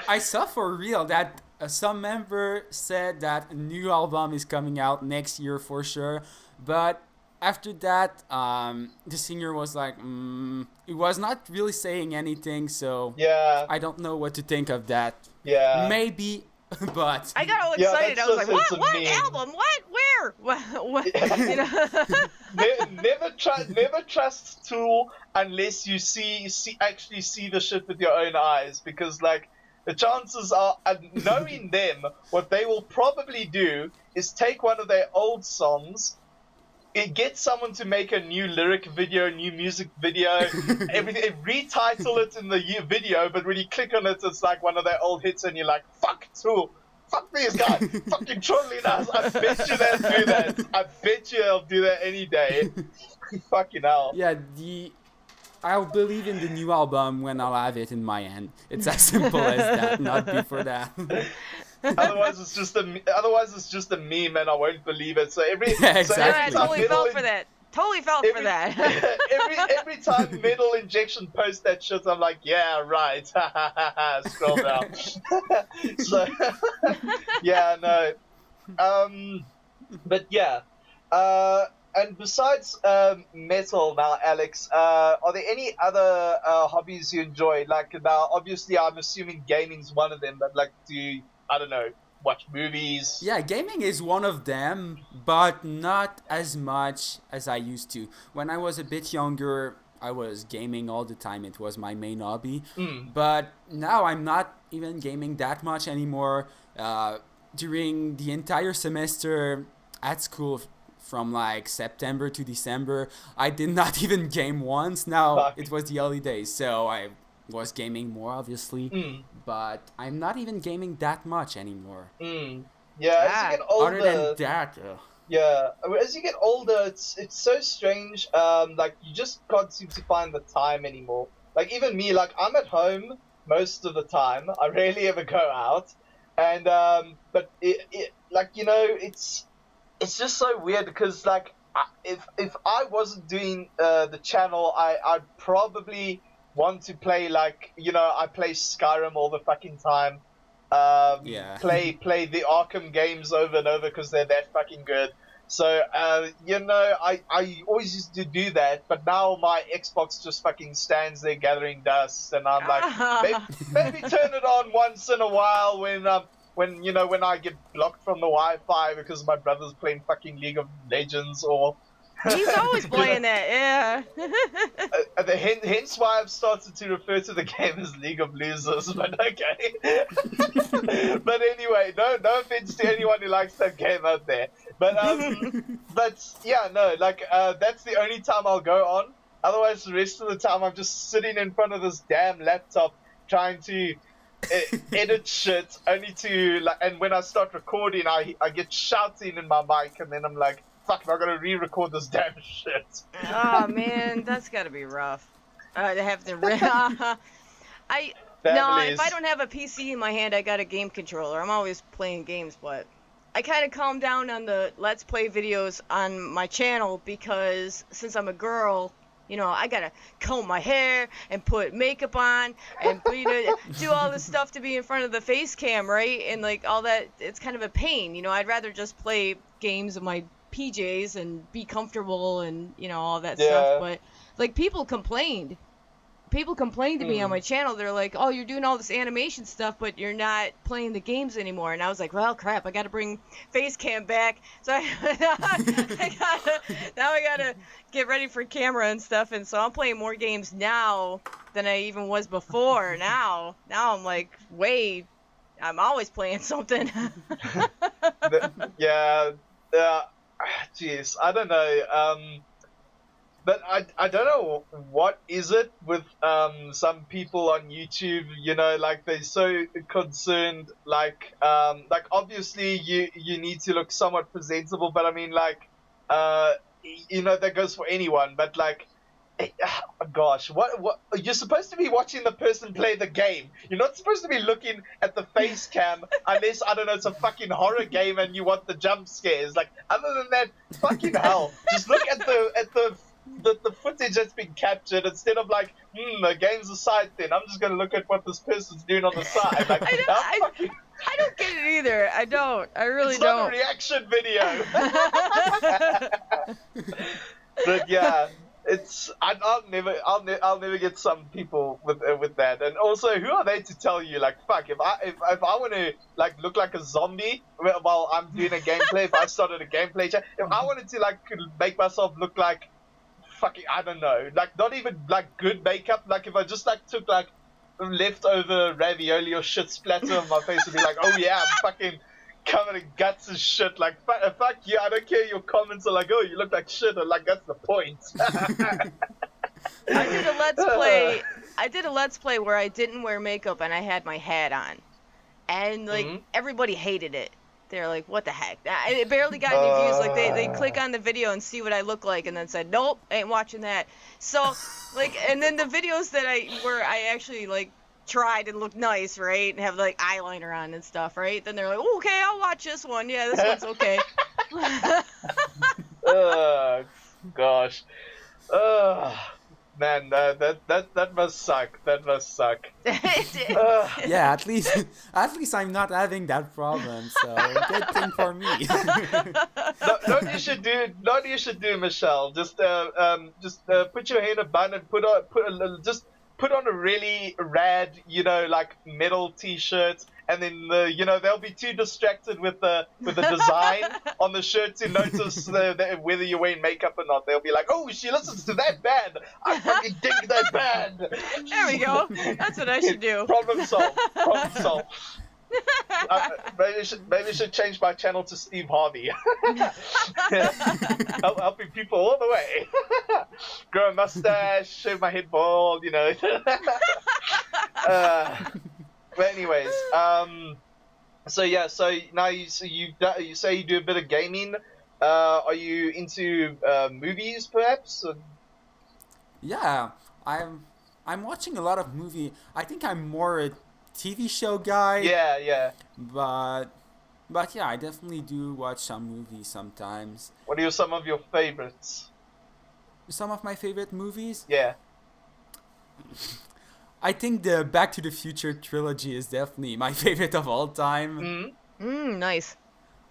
I saw for real that some member said that a new album is coming out next year for sure. But after that, the singer was like, it was not really saying anything. So yeah, I don't know what to think of that. yeah. Maybe, but I got all excited. that's I was like, just- what? it's a What meme. album? What? Where? What? You know? Never trust Tool unless you actually see the shit with your own eyes, because like the chances are, knowing them, what they will probably do is take one of their old songs, get someone to make a new lyric video, new music video, everything, retitle it in the video, but when you click on it, it's like one of their old hits, and you're like, fuck Tool. Fuck these guys, fucking trolling us. I bet you they'll do that. I bet you they'll do that any day. Fucking hell. yeah, I'll believe in the new album when I'll have it in my hand. It's as simple as that, not before that. Otherwise, it's just a meme, and I won't believe it. So every Yeah, exactly. so Yeah, I every time totally felt for that. Totally felt for that. every time Metal Injection posts that shit, I'm like, yeah, right. Scroll down. So, yeah, no. But yeah. And besides metal now, Alex, are there any other hobbies you enjoy? Like now, obviously, I'm assuming gaming's one of them, but like, do you, I don't know, watch movies? Yeah, gaming is one of them, but not as much as I used to. When I was a bit younger, I was gaming all the time. It was my main hobby. But now I'm not even gaming that much anymore. During the entire semester at school, from like September to December, I did not even game once. Now Fuck. it was the holidays, so I was gaming more, obviously. But I'm not even gaming that much anymore. Yeah, as you get older, Other than that, yeah, as you get older, it's so strange. Like you just can't seem to find the time anymore. Like even me, like I'm at home most of the time. I rarely ever go out, and but it like you know it's just so weird because like if I wasn't doing the channel, I'd probably want to play like you know I play Skyrim all the fucking time. Yeah. Play the Arkham games over and over because they're that fucking good. So you know I always used to do that, but now my Xbox just fucking stands there gathering dust, and I'm like maybe turn it on once in a while when you know when I get blocked from the Wi-Fi because my brother's playing fucking League of Legends or. He's always playing that, yeah. Hence why I've started to refer to the game as League of Losers, but okay. But anyway, no offense to anyone who likes that game out there. But yeah, no, like that's the only time I'll go on. Otherwise, the rest of the time I'm just sitting in front of this damn laptop trying to edit shit. Only to like, and when I start recording, I get shouting in my mic, and then I'm like. Fuck, I'm gonna re-record this damn shit. Oh man, that's gotta be rough. To have to. No, Families. if I don't have a PC in my hand, I got a game controller. I'm always playing games, but I kind of calmed down on the Let's Play videos on my channel because since I'm a girl, you know, I gotta comb my hair and put makeup on and you know, do all this stuff to be in front of the face cam, right? And like all that, it's kind of a pain. You know, I'd rather just play games in my PJs and be comfortable and you know all that stuff, but like people complained to me on my channel. They're like, oh, you're doing all this animation stuff but you're not playing the games anymore, and I was like, well crap, I gotta bring face cam back, so I gotta get ready for camera and stuff, and so I'm playing more games now than I even was before. Now I'm like I'm always playing something. Jeez, I don't know. But I don't know what is it with some people on YouTube. You know, like they're so concerned. Like obviously you need to look somewhat presentable. But I mean, like you know, that goes for anyone. But like Gosh, what? You're supposed to be watching the person play the game. You're not supposed to be looking at the face cam unless, I don't know, it's a fucking horror game and you want the jump scares. Like, other than that, fucking hell. Just look at the footage that's been captured instead of like, the game's a side thing. I'm just gonna look at what this person's doing on the side. Like, I don't get it either. I don't. I really it's don't. Not a reaction video. But yeah, I'll never get some people with that. And also, who are they to tell you? Like, fuck, if I want to like look like a zombie while I'm doing a gameplay, if I started a gameplay chat, if I wanted to like make myself look like fucking, I don't know, like not even like good makeup, like if I just like took like leftover ravioli or shit splatter on my face and be like, oh yeah, I'm fucking covered in guts and shit, like fuck you, I don't care. Your comments are like, oh, you look like shit, or like, that's the point. I did a let's play where I didn't wear makeup and I had my hat on, and like everybody hated it. They're like, what the heck? It barely got any views. Like, they click on the video and see what I look like and then said, nope, ain't watching that. So, like, and then the videos that where I actually, like, tried and looked nice, right? And have, like, eyeliner on and stuff, right? Then they're like, oh, okay, I'll watch this one. Yeah, this one's okay. Gosh. Man, that must suck. That must suck. Yeah, at least I'm not having that problem, so good thing for me. What you should do, Michelle. Just put your hair in a bun and put on a really rad, like metal t-shirt, and then they'll be too distracted with the design on the shirt to notice whether you're wearing makeup or not. They'll be like, oh, she listens to that band. I fucking dig that band. There we go. That's what I should do. Problem solved. Maybe I should change my channel to Steve Harvey. Helping people all the way. Grow a mustache, shave my head bald, But anyways, so now you say you do a bit of gaming. Are you into movies, perhaps? Yeah, I'm watching a lot of movie. I think I'm more a TV show guy. Yeah. But yeah, I definitely do watch some movies sometimes. What are some of your favorites? Some of my favorite movies? Yeah. I think the Back to the Future trilogy is definitely my favorite of all time. Nice.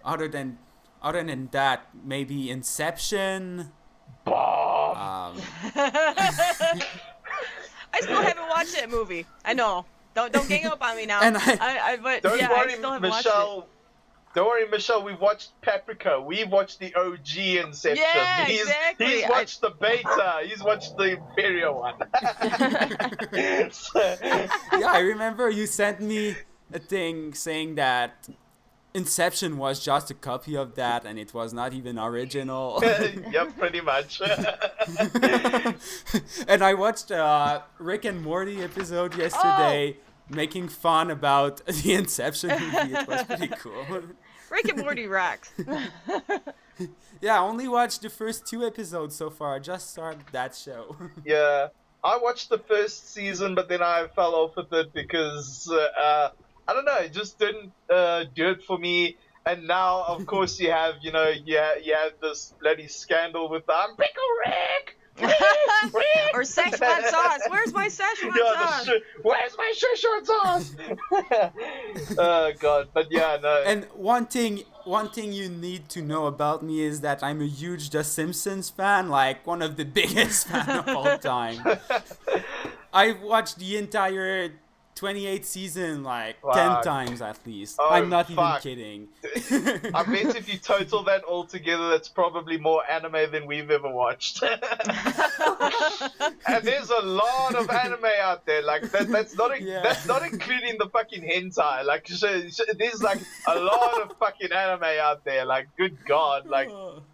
Other than that, maybe Inception. Bob. I still haven't watched that movie. I know. Don't gang up on me now. And I still haven't watched it. Don't worry, Michelle. We watched Paprika. We watched the OG Inception. Yeah, exactly. He's watched the beta. He's watched the Imperial one. Yeah, I remember you sent me a thing saying that Inception was just a copy of that, and it was not even original. Yep, pretty much. And I watched a Rick and Morty episode yesterday, making fun about the Inception movie. It was pretty cool. Rick and Morty rocks. Yeah, I only watched the first 2 episodes so far. I just started that show. Yeah, I watched the first season, but then I fell off with it because I don't know, it just didn't do it for me. And now, of course, you have you have this bloody scandal with I'm Pickle Rick. Or Szechuan sauce. Where's my Szechuan sauce? Where's my Szechuan sauce? Oh God, but yeah, no. And one thing you need to know about me is that I'm a huge The Simpsons fan, like one of the biggest fan of all time. I've watched the entire 28th season like 10 times at least. Oh, I'm not even fuck. kidding. I bet if you total that all together, that's probably more anime than we've ever watched. And there's a lot of anime out there. Like that's not including the fucking hentai. Like there's like a lot of fucking anime out there. Like good God, like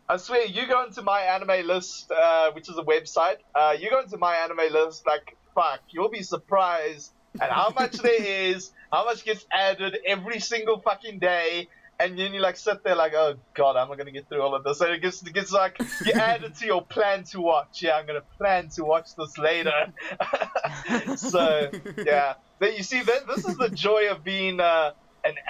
I swear, you go into my anime list, which is a website. You go into my anime list, like fuck, you'll be surprised at how much there is, how much gets added every single fucking day, and then you like sit there like, oh god, how am I gonna get through all of this? And it gets like you add it to your plan to watch. Yeah, I'm gonna plan to watch this later. So yeah, but you see, this is the joy of being an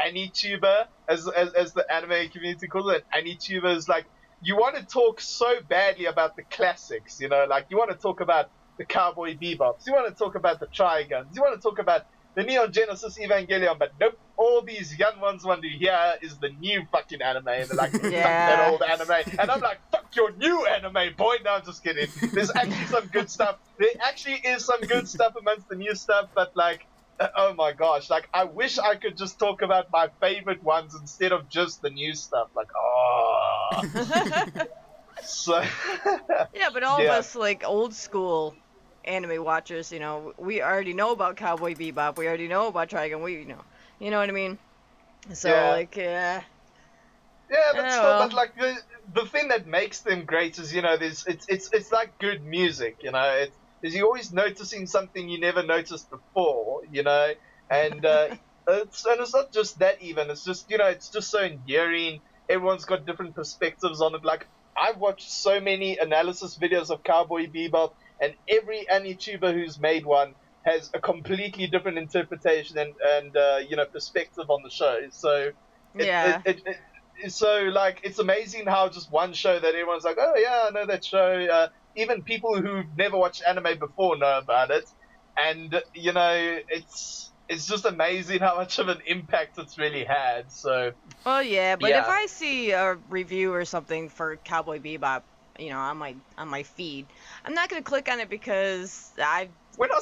AniTuber, as the anime community calls it. An AniTuber is like, you want to talk so badly about the classics, you know, like you want to talk about the Cowboy Bebops, you want to talk about the Trigons, you want to talk about the Neon Genesis Evangelion, but nope, all these young ones want to hear is the new fucking anime, and they're like, fuck that old anime, and I'm like, fuck your new anime, boy. No, I'm just kidding. There's actually some good stuff. There actually is some good stuff amongst the new stuff, but like, oh my gosh, like I wish I could just talk about my favorite ones instead of just the new stuff. Like, so yeah, but all of us like old school anime watchers, you know, we already know about Cowboy Bebop, we already know about Trigun, you know what I mean? So but still, but like the thing that makes them great is, you know, it's like good music, you know, you're always noticing something you never noticed before, you know, and it's not just that even, it's just, you know, it's just so endearing. Everyone's got different perspectives on it. Like, I've watched so many analysis videos of Cowboy Bebop, and every AniTuber who's made one has a completely different interpretation and you know, perspective on the show. So so like, it's amazing how just one show that everyone's like, oh yeah, I know that show. Even people who've never watched anime before know about it, and you know, it's just amazing how much of an impact it's really had. So. Well, yeah, but if I see a review or something for Cowboy Bebop, you know, on my feed, I'm not gonna click on it because I've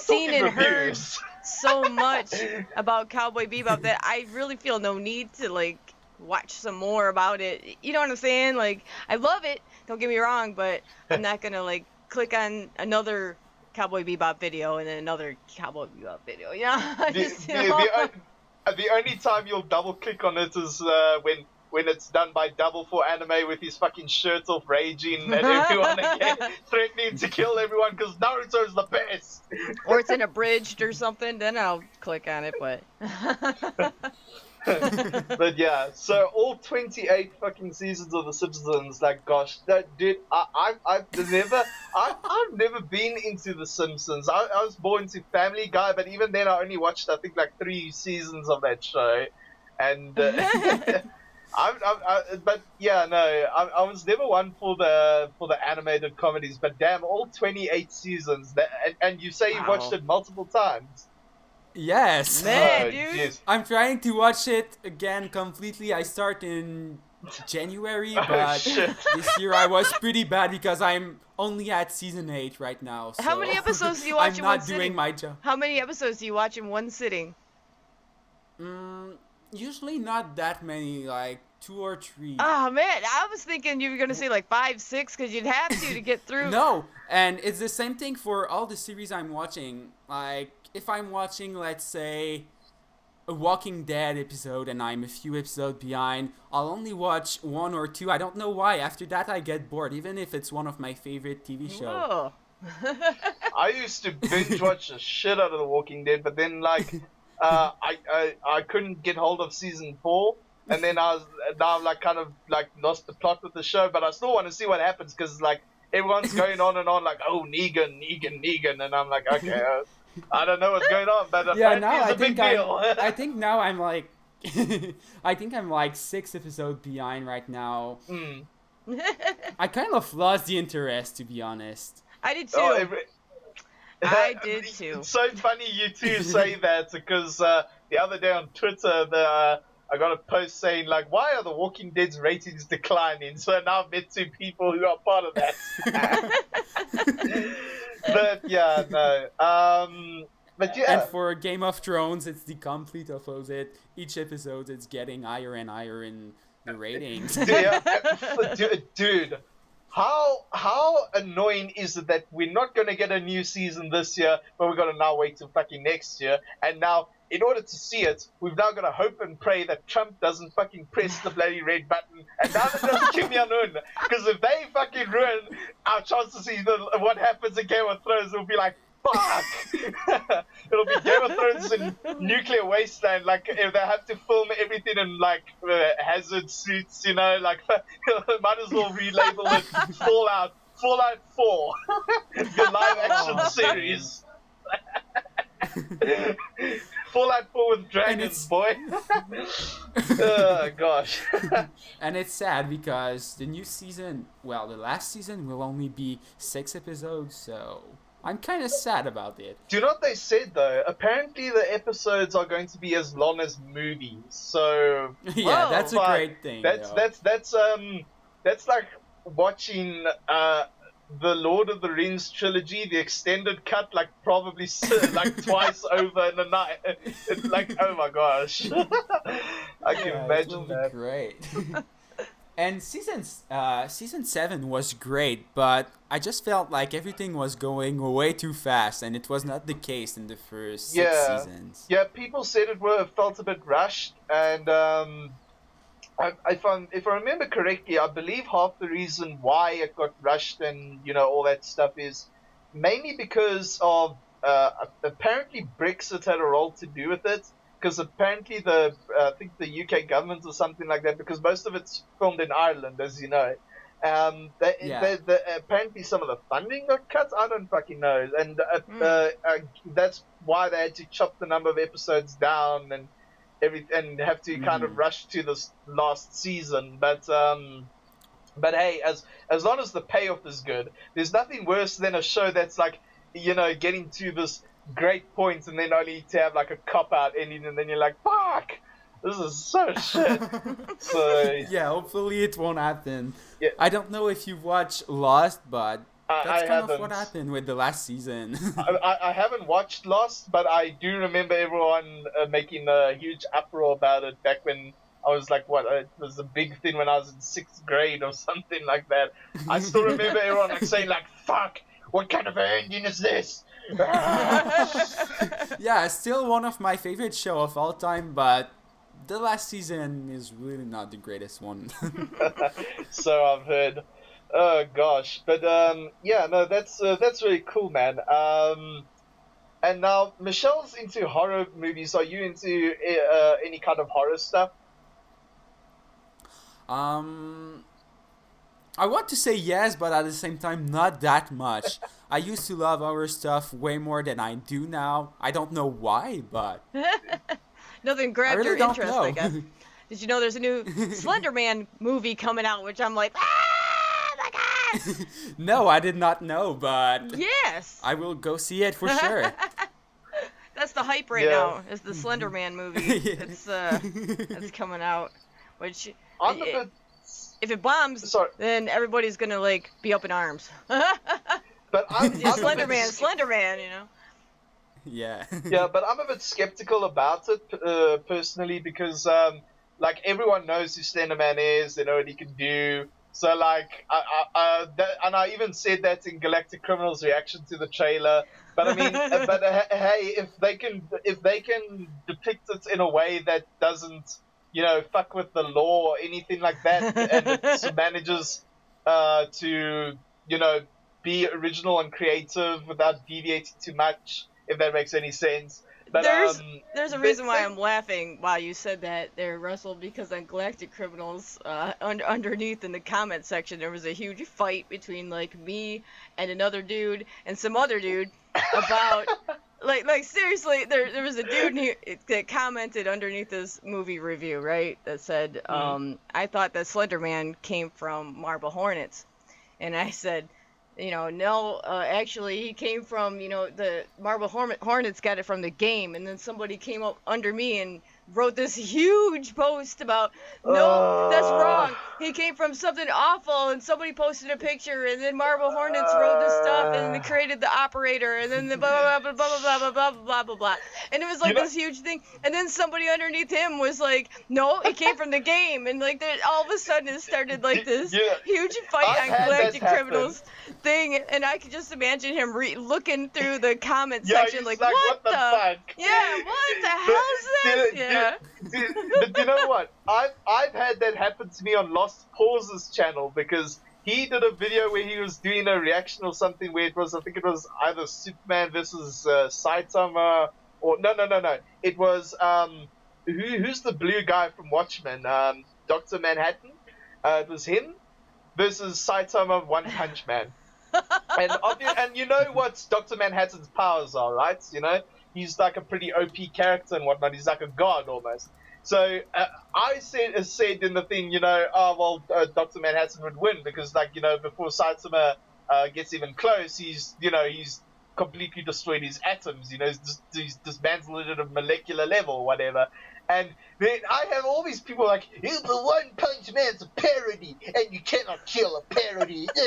seen and heard so much about Cowboy Bebop that I really feel no need to like watch some more about it. You know what I'm saying? Like, I love it, don't get me wrong, but I'm not gonna like click on another Cowboy Bebop video and then another Cowboy Bebop video. You know? The only time you'll double click on it is when it's done by Double for Anime with his fucking shirt off, raging at everyone again, threatening to kill everyone because Naruto's the best. Or it's in abridged or something, then I'll click on it, but. But yeah, so all 28 fucking seasons of The Simpsons, like, gosh, dude, I've never been into The Simpsons. I was more into Family Guy, but even then I only watched, I think, like 3 seasons of that show, and but yeah, no, I was never one for the animated comedies, but damn, all 28 seasons, and you say you watched it multiple times. Yes. Man, dude. Geez. I'm trying to watch it again completely. I start in January, but this year I was pretty bad because I'm only at season 8 right now. So how many episodes do you watch in one sitting? I'm not doing my job. How many episodes do you watch in one sitting? Usually not that many, like 2 or 3. Oh man, I was thinking you were gonna say like 5, 6, because you'd have to get through. No, and it's the same thing for all the series I'm watching. Like, if I'm watching, let's say, a Walking Dead episode and I'm a few episodes behind, I'll only watch 1 or 2. I don't know why. After that, I get bored, even if it's one of my favorite TV shows. Whoa. I used to binge watch the shit out of The Walking Dead, but then like I couldn't get hold of season 4, and then now I'm like kind of like lost the plot with the show, but I still want to see what happens because like everyone's going on and on like, oh, Negan, and I'm like, okay. I don't know what's going on, but yeah, now it's a big deal. I think now I'm like, I think I'm like 6 episodes behind right now. I kind of lost the interest, to be honest. I did too. I did too. It's so funny you two say that because the other day on Twitter, I got a post saying like, why are the Walking Dead's ratings declining? So now I've met 2 people who are part of that. But yeah, no. But yeah. And for Game of Thrones, it's the complete opposite. Each episode, it's getting higher and higher in the ratings. Yeah, dude, how annoying is it that we're not going to get a new season this year, but we're going to now wait till fucking next year? And now, in order to see it, we've now got to hope and pray that Trump doesn't fucking press the bloody red button, and now that doesn't Kim Jong-un. Because if they fucking ruin our chance to see what happens in Game of Thrones, we'll be like, fuck. It'll be Game of Thrones and Nuclear Wasteland. Like if they have to film everything in like hazard suits, you know, like might as well relabel it Fallout 4, the live action series. Fallout 4 with dragons, boy. Oh gosh. And it's sad because the new season, well, the last season will only be 6 episodes, so I'm kind of sad about it. Do you know what they said though? Apparently the episodes are going to be as long as movies. So yeah, that's a great thing. That's like watching the Lord of the Rings trilogy, the extended cut, like probably like twice over in a night. It's like, oh my gosh. I can imagine that. Great. And season 7 was great, but I just felt like everything was going way too fast, and it was not the case in the first 6 seasons. Yeah, people said it felt a bit rushed, and if I remember correctly, I believe half the reason why it got rushed and all that stuff is mainly because of apparently Brexit had a role to do with it. Because apparently I think the UK government or something like that, because most of it's filmed in Ireland, as you know. Apparently some of the funding got cut. I don't fucking know, and that's why they had to chop the number of episodes down and have to kind of rush to this last season. But hey, as long as the payoff is good, there's nothing worse than a show that's like getting to this great point and then only to have like a cop-out ending, and then you're like, fuck, this is so shit. So yeah, hopefully it won't happen. Yeah. I don't know if you've watched Lost, but that's I kind haven't. of what happened with the last season. I haven't watched Lost, but I do remember everyone making a huge uproar about it back when I was like, it was a big thing when I was in 6th grade or something like that. I still remember everyone like saying like, fuck, what kind of ending is this? Yeah, still one of my favorite show of all time, but the last season is really not the greatest one. So I've heard. Oh gosh, but yeah, no, that's really cool, man. And now Michelle's into horror movies. Are you into any kind of horror stuff? I want to say yes, but at the same time, not that much. I used to love horror stuff way more than I do now. I don't know why, but nothing grabbed really your don't interest, know. I guess. Did you know there's a new Slender Man movie coming out, which I'm like, ah, my God! No, I did not know, but Yes! I will go see it for sure. That's the hype right now, is the Slender Man movie. It's coming out, which... If it bombs, then everybody's gonna like be up in arms. But I'm Slender Man, Yeah. Yeah, but I'm a bit skeptical about it personally because like everyone knows who Slender Man is, they know what he can do. So like, and I even said that in Galactic Criminal's reaction to the trailer. But I mean, hey, if they can depict it in a way that doesn't fuck with the law or anything like that, and it manages to, be original and creative without deviating too much, if that makes any sense. But, there's a reason why I'm laughing while you said that there, Russell, because on Galactic Criminals, underneath in the comment section, there was a huge fight between, like, me and another dude and some other dude about... Like seriously, there was a dude that commented underneath this movie review, right? That said, I thought that Slender Man came from Marble Hornets, and I said, no, actually he came from, the Marble Hornets got it from the game, and then somebody came up under me and wrote this huge post about, no, that's wrong. He came from something awful, and somebody posted a picture, and then Marble Hornets wrote this stuff, and they created the operator, and then the blah, blah, blah, blah, blah, blah, blah, blah, blah, blah. And it was like this huge thing, and then somebody underneath him was like, no, it came from the game, and like all of a sudden it started like this huge fight on Galactic Criminals thing, and I could just imagine him looking through the comment section like, what the fuck? Yeah, what the hell is this? But you know what? I've had that happen to me on Lost Pause's channel because he did a video where he was doing a reaction or something where it was, I think it was either Superman versus Saitama, or no. It was who's the blue guy from Watchmen? Dr. Manhattan. It was him versus Saitama One Punch Man. And you know what Dr. Manhattan's powers are, right? You know, he's like a pretty OP character and whatnot. He's like a god almost. So I said in the thing, you know, Dr. Manhattan would win because, like, you know, before Saitama gets even close, he's completely destroyed his atoms. You know, he's dismantled it at a molecular level or whatever. And then I have all these people like, the One Punch Man's a parody, and you cannot kill a parody. And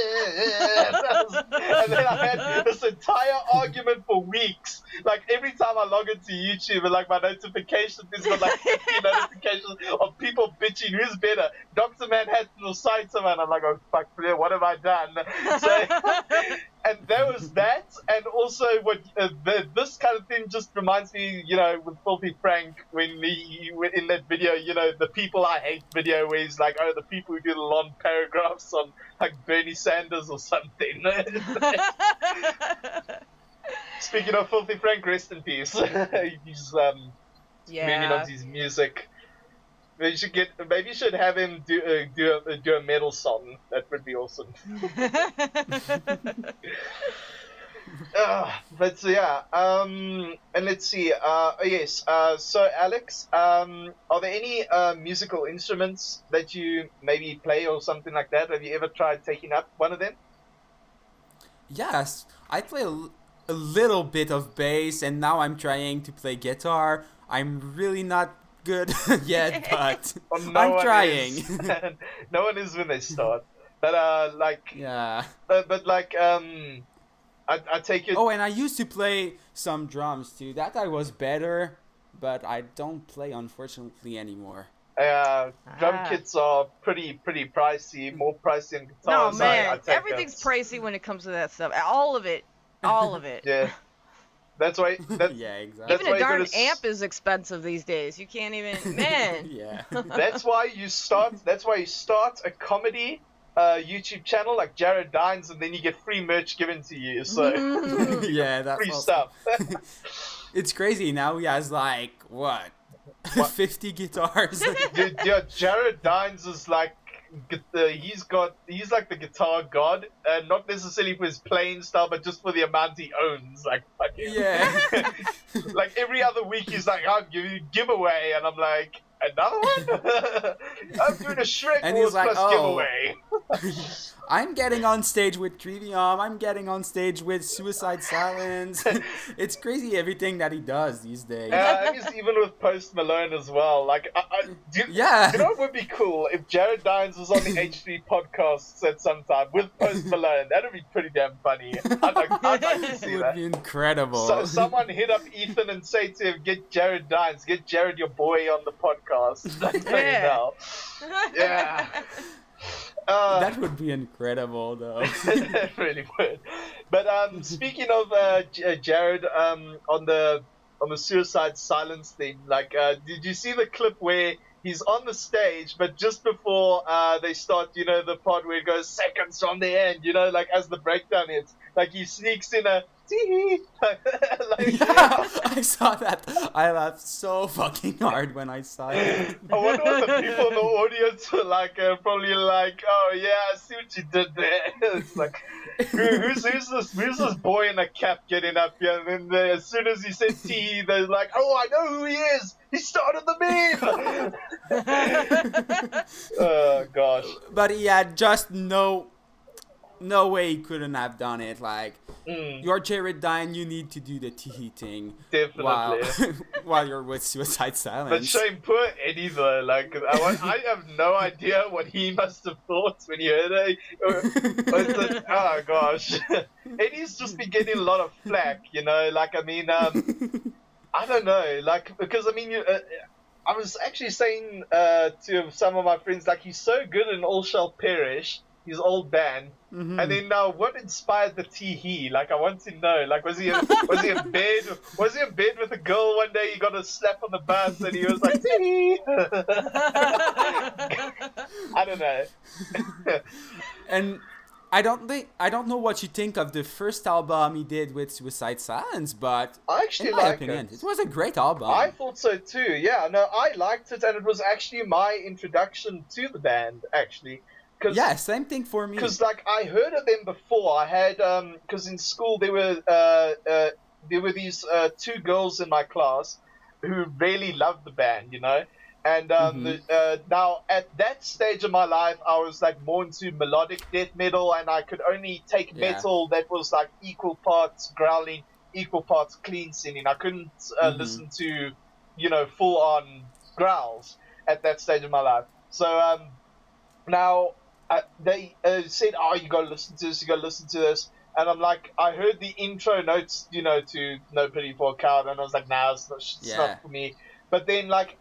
then I had this entire argument for weeks. Like, every time I log into YouTube, and like my notifications, there's got like 50 notifications of people bitching who's better, Dr. Manhattan or Saitama. And I'm like, oh fuck, what have I done? So, and there was that, and also what this kind of thing just reminds me, you know, with Filthy Frank when he in that video, you know, the people I hate video where he's like, oh, the people who do the long paragraphs on like Bernie Sanders or something. Speaking of Filthy Frank, rest in peace. He's moving on to his music. Maybe you should have him do a metal song. That would be awesome. But yeah, and let's see. Yes. So Alex, are there any musical instruments that you maybe play or something like that? Have you ever tried taking up one of them? Yes, I play a little bit of bass, and now I'm trying to play guitar. I'm really not good yet, but I'm trying. No one is when they start. But yeah. But I take it. Oh, and I used to play some drums too. That I was better, but I don't play unfortunately anymore. Drum kits are pretty pricey, more pricey than No guitars. man, everything's pricey when it comes to that stuff. All of it. Yeah. That's why. Yeah, exactly. Even a darn amp is expensive these days. You can't even, man. Yeah. That's why you start a comedy YouTube channel like Jared Dines, and then you get free merch given to you. So yeah, that's free awesome. stuff. It's crazy now. He has like what? 50 guitars. Dude, yeah, Jared Dines is like. He's like the guitar god, not necessarily for his playing style, but just for the amount he owns. Like, yeah. Like every other week he's like, "I'm giving you a giveaway," and I'm like, "Another one?" I'm doing a Shrek and Wars he's like, plus giveaway. I'm getting on stage with Trivium. I'm getting on stage with Suicide Silence. It's crazy everything that he does these days. Yeah, and he's even with Post Malone as well. Like, yeah. You know what would be cool if Jared Dines was on the H3 podcasts at some time with Post Malone? That'd be pretty damn funny. I'd like to see It would that. be incredible. So someone hit up Ethan and say to him, "Get Jared Dines, get Jared your boy on the podcast." Yeah. Yeah. That would be incredible, though. That really would. But speaking of Jared, on the Suicide Silence thing, like, did you see the clip where he's on the stage, but just before they start, you know, the part where it goes seconds from the end, you know, like as the breakdown hits, like he sneaks in a tee. Yeah, I saw that. I laughed so fucking hard when I saw it. I wonder what the people in the audience were like. Probably like, "Oh yeah, I see what you did there." It's like, who's this boy in a cap getting up here? And then as soon as he said tee, they're like, "Oh, I know who he is. He started the meme." Oh gosh. But he had just no way he couldn't have done it. Like, you're Jared Dine, you need to do the tee thing. Definitely. While you're with Suicide Silence. But shame poor Eddie though. Like, I have no idea what he must have thought when he heard it. Oh gosh. Eddie's just been getting a lot of flack, you know. Like, I mean, I don't know. Like, because I mean, I was actually saying to some of my friends, like, he's so good in All Shall Perish. his old band. Mm-hmm. And then now, what inspired the tee-hee? Like, I want to know. Like, was he in bed? Was he in bed with a girl one day? He got a slap on the butt, and he was like, tee-hee. I don't know. And I don't know what you think of the first album he did with Suicide Silence, but I actually in my like opinion, it. it was a great album. I thought so too. Yeah, no, I liked it, and it was actually my introduction to the band, actually. Yeah, same thing for me. Because, like, I heard of them before. I had, because in school there were these two girls in my class who really loved the band, you know. And now at that stage of my life, I was like more into melodic death metal, and I could only take metal that was like equal parts growling, equal parts clean singing. I couldn't listen to, you know, full on growls at that stage of my life. So now they said, "Oh, you gotta listen to this. You gotta listen to this." And I'm like, I heard the intro notes, you know, to No Pity for a Coward, and I was like, "Nah, it's not for me." But then, like,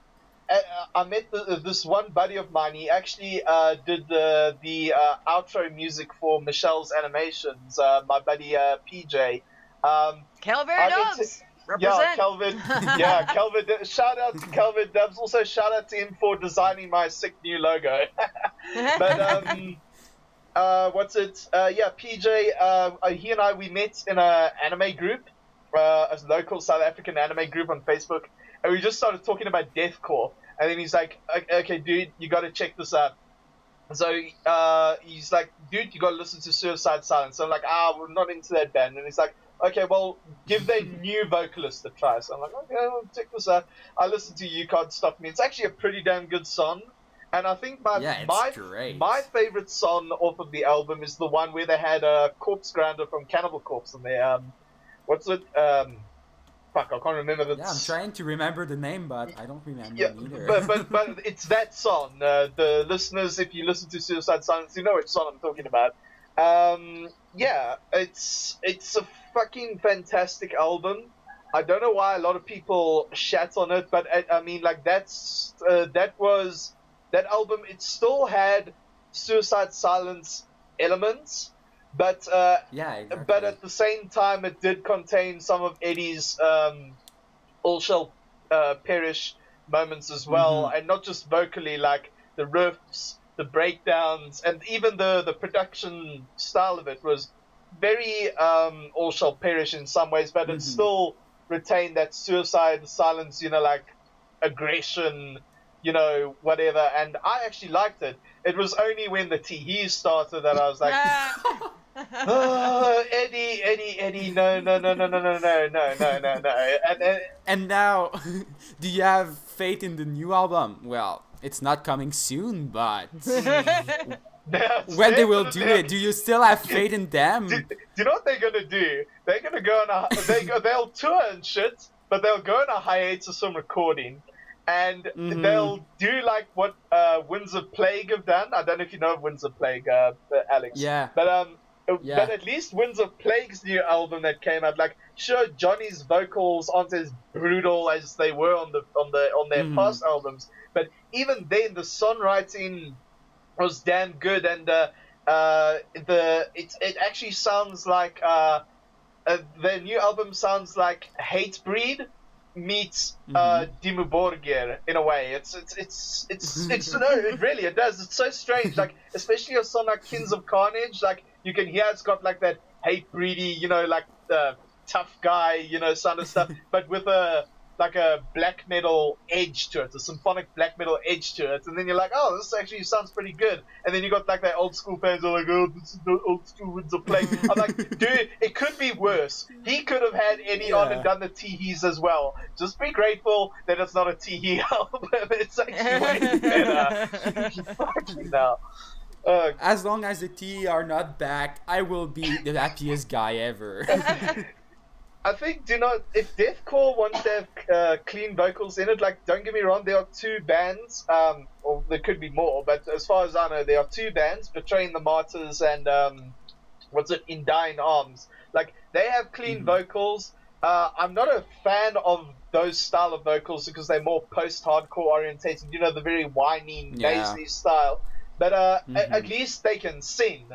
I met this one buddy of mine. He actually did the outro music for Michelle's animations. My buddy PJ. Calvert Dubs. Yeah, Calvin. Yeah, Calvin. Shout out to Calvin Dubs. Also, shout out to him for designing my sick new logo. But what's it? Yeah, PJ. He and I, we met in a anime group, a local South African anime group on Facebook. And we just started talking about deathcore, and then he's like, "Okay, dude, you got to check this out." So he's like, "Dude, you got to listen to Suicide Silence." So I'm like, we're not into that band. And he's like, "Okay, well, give their new vocalist a try." So I'm like, "Okay, well, check this out." I listened to You Can't Stop Me. It's actually a pretty damn good song. And I think my favorite song off of the album is the one where they had a Corpse Grounder from Cannibal Corpse in there. What's it? Fuck, I can't remember the... Yeah, I'm trying to remember the name, but I don't remember either. but it's that song. The listeners, if you listen to Suicide Silence, you know which song I'm talking about. Yeah, it's a fucking fantastic album. I don't know why a lot of people shat on it, but I mean, like, that album, it still had Suicide Silence elements, but exactly. But at the same time, it did contain some of Eddie's all shall perish moments as well, and not just vocally, like the riffs, the breakdowns, and even the production style of it was very all shall perish in some ways, but it still retained that Suicide Silence, you know, like aggression, you know, whatever. And I actually liked it. It was only when the tee-hee started that I was like, "Oh, Eddie, no. And now, do you have faith in the new album? Well, it's not coming soon, but when they will do it, do you still have faith in them? Do you know what they're gonna do? They're gonna go on they'll tour and shit, but they'll go on a hiatus from recording. And they'll do like what Winds of Plague have done. I don't know if you know of Winds of Plague, Alex. Yeah. But at least Winds of Plague's new album that came out, like, sure, Johnny's vocals aren't as brutal as they were on their past albums, but even then the songwriting was damn good, and it actually sounds like their new album sounds like Hatebreed meets Dimmu Borgir in a way. It's no, it really, it does. It's so strange. Like, especially a song like Kings of Carnage, like, you can hear it's got like that hate-breedy, you know, like tough guy, you know, sound of stuff, but with a black metal edge to it, a symphonic black metal edge to it, and then you're like, oh, this actually sounds pretty good. And then you got like that old school fans are like, oh, this is the old school Winds of Plague. I'm like, dude, it could be worse. He could have had Eddie on and done the tee-hees as well. Just be grateful that it's not a tee-hee album. It's actually way better. Fucking hell. As long as the T are not back, I will be the happiest guy ever. I think, if deathcore wants to have clean vocals in it, like, don't get me wrong, there are two bands, or there could be more, but as far as I know, there are two bands, Betraying the Martyrs and, In Dying Arms. Like, they have clean vocals. I'm not a fan of those style of vocals because they're more post-hardcore orientated, you know, the very whiny, nasally style. But at least they can sing.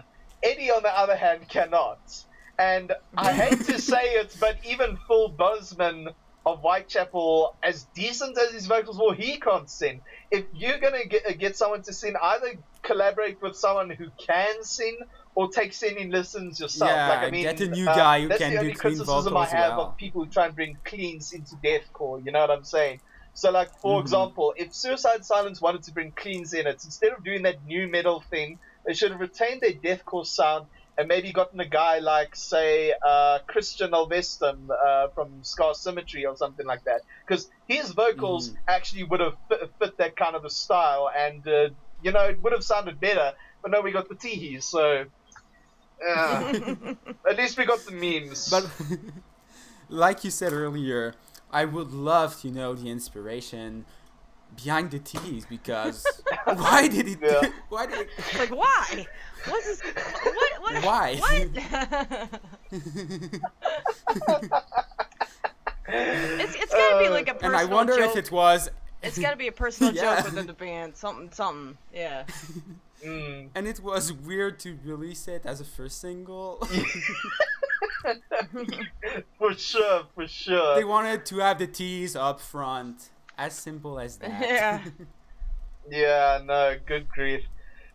Eddie, on the other hand, cannot. And I hate to say it, but even Phil Bozeman of Whitechapel, as decent as his vocals were, he can't sing. If you're gonna get someone to sing, either collaborate with someone who can sing or take singing lessons yourself. Yeah, like, I mean, get a new guy who that's can the do only clean criticism vocals I have well. of people who try and bring cleans into deathcore. You know what I'm saying? So, like, for example, if Suicide Silence wanted to bring cleans in it, instead of doing that new metal thing, they should have retained their deathcore sound and maybe gotten a guy like, say, Christian Alveston from Scar Symmetry or something like that. Because his vocals actually would have fit that kind of a style, and, you know, it would have sounded better. But no, we got the teehees, so... at least we got the memes. But, like you said earlier, I would love to know the inspiration behind the teas, because why did it? Yeah. Why did it? Like, why? What's this? What? Why? What? It's gotta be like a personal And I wonder joke. if it was. It's gotta be a personal Yeah. joke within the band. Something. Yeah. And it was weird to release it as a first single. For sure. They wanted to have the teas up front. As simple as that. Yeah. Yeah, no, good grief.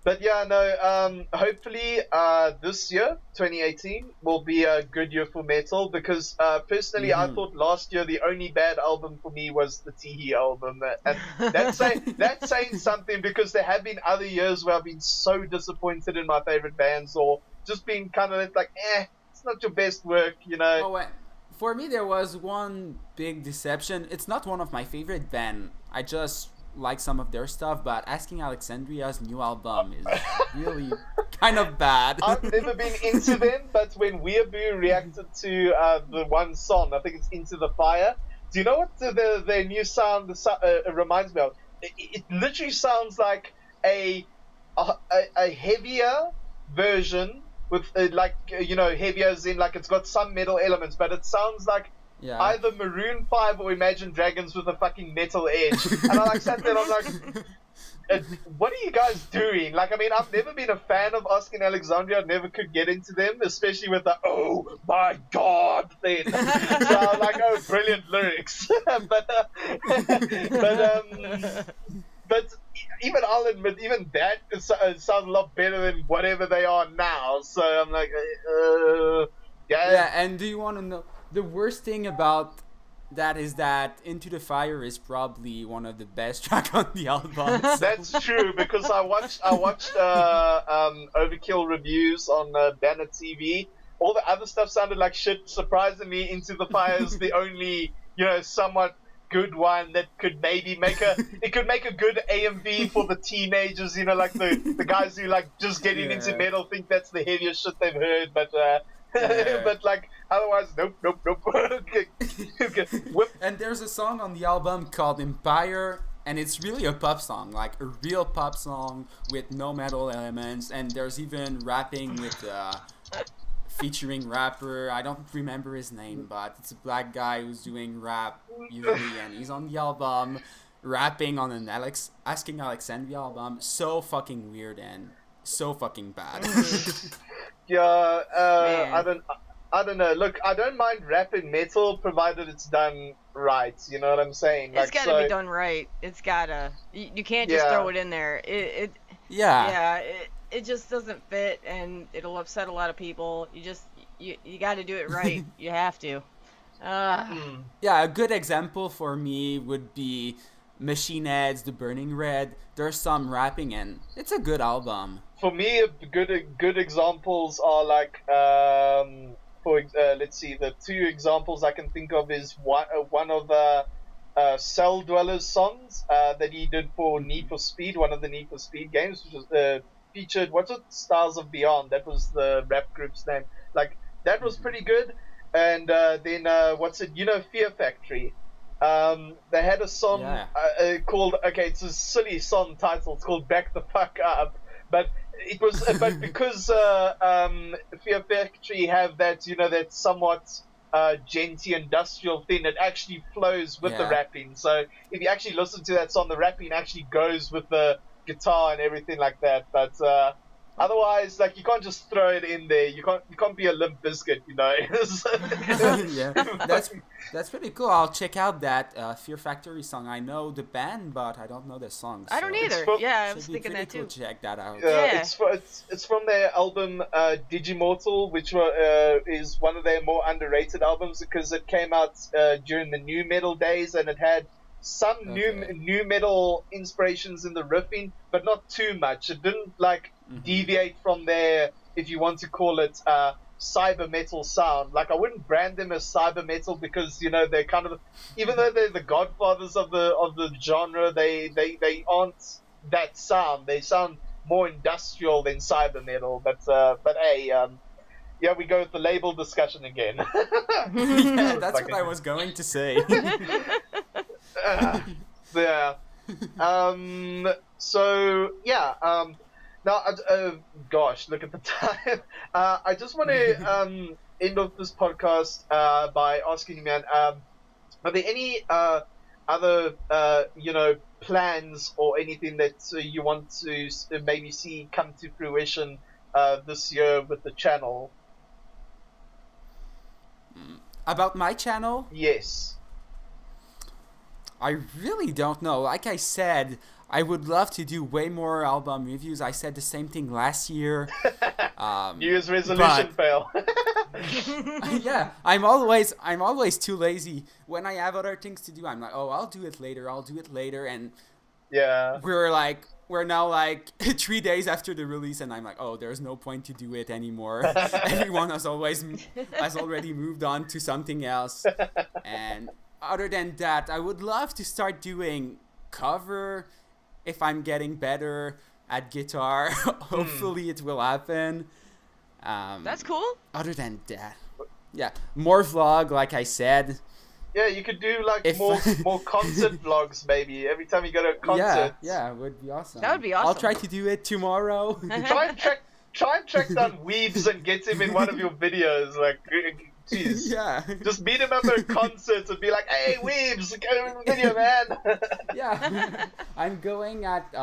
But yeah, no, hopefully this year, 2018, will be a good year for metal, because personally I thought last year the only bad album for me was the Teehee album. And that's saying something, because there have been other years where I've been so disappointed in my favorite bands, or just been kind of like, it's not your best work, you know. Oh, wait. For me, there was one big deception. It's not one of my favorite band. I just like some of their stuff, but Asking Alexandria's new album is really kind of bad. I've never been into them, but when Weeaboo reacted to the one song, I think it's Into the Fire, do you know what their new sound reminds me of? It literally sounds like a heavier version with heavier as in like it's got some metal elements, but it sounds like either Maroon 5 or Imagine Dragons with a fucking metal edge. And I like sat there and I'm like, what are you guys doing? Like, I mean, I've never been a fan of Asking Alexandria. I never could get into them, especially with the "oh my god" thing. So I'm like, oh, brilliant lyrics. But even I'll admit, even that sounds a lot better than whatever they are now. So I'm like, Yeah, and do you want to know the worst thing about that is that Into the Fire is probably one of the best tracks on the album. So. That's true, because I watched Overkill reviews on Banner TV. All the other stuff sounded like shit. Surprisingly, Into the Fire is the only, somewhat good one that could maybe make a good AMV for the teenagers, like the guys who like just getting into metal think that's the heaviest shit they've heard, but but like otherwise nope. And there's a song on the album called Empire, and it's really a pop song, like a real pop song with no metal elements, and there's even rapping with featuring rapper, I don't remember his name, but it's a black guy who's doing rap usually, and he's on the album rapping on an Asking Alexandria album. So fucking weird and so fucking bad. Yeah, I don't know. Look, I don't mind rapping metal provided it's done right. You know what I'm saying? It's gotta be done right. It's gotta. You can't just throw it in there. It just doesn't fit, and it'll upset a lot of people. You got to do it right. You have to. Yeah, a good example for me would be Machine Head's The Burning Red. There's some rapping, and it's a good album. For me, good examples are like, let's see, the two examples I can think of is one of Cell Dwellers songs that he did for Need for Speed, one of the Need for Speed games, which was featured, Stars of Beyond, that was the rap group's name. Like, that was pretty good. And then, Fear Factory. They had a song called, it's a silly song title, it's called Back the Fuck Up, but it was, but because Fear Factory have that, that somewhat genty industrial thing, it actually flows with the rapping. So if you actually listen to that song, the rapping actually goes with the guitar and everything like that. But otherwise, like, you can't just throw it in there. You can't be a Limp Bizkit, you know. Yeah, that's pretty cool. I'll check out that Fear Factory song. I know the band, but I don't know the song. I don't so either. from- Yeah, I should was be thinking pretty that cool too. to check that out. Yeah. It's from their album Digimortal, which is one of their more underrated albums because it came out during the new metal days, and it had some new metal inspirations in the riffing, but not too much. It didn't like deviate from their, if you want to call it, cyber metal sound. Like, I wouldn't brand them as cyber metal because, you know, they're kind of, even though they're the godfathers of the genre, they aren't that sound. They sound more industrial than cyber metal. But hey, yeah, we go with the label discussion again. Yeah, that's what I was going to say. Yeah. So yeah. Now, gosh, look at the time. I just want to end off this podcast by asking you, man. Are there any other plans or anything that you want to maybe see come to fruition this year with the channel? About my channel? Yes. I really don't know. Like I said, I would love to do way more album reviews. I said the same thing last year. New Year's resolution fail. Yeah, I'm always too lazy. When I have other things to do, I'm like, oh, I'll do it later. And Yeah. we're now like 3 days after the release, and I'm like, oh, there's no point to do it anymore. Everyone has already moved on to something else. And other than that, I would love to start doing cover if I'm getting better at guitar. Hopefully it will happen. That's cool. Other than that, yeah, more vlog, like I said. Yeah, you could do like more concert vlogs maybe every time you go to a concert. Yeah, it would be awesome. That would be awesome. I'll try to do it tomorrow. Try and track down Weebs and get him in one of your videos. Like, jeez. Yeah. Just meet him up at a concert and be like, "Hey, Weebs, get in the video, man." Yeah. I'm going at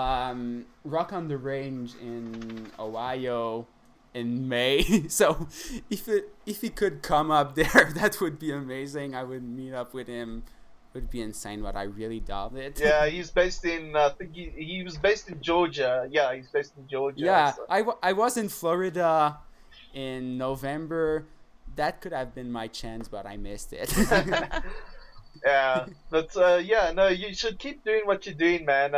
Rock on the Range in Ohio in May. So if he could come up there, that would be amazing. I would meet up with him. It would be insane, but I really doubt it. Yeah, he's based in. I think he was based in Georgia. Yeah, he's based in Georgia. Yeah, so. I was in Florida in November. That could have been my chance, but I missed it. Yeah, but yeah, no, you should keep doing what you're doing, man.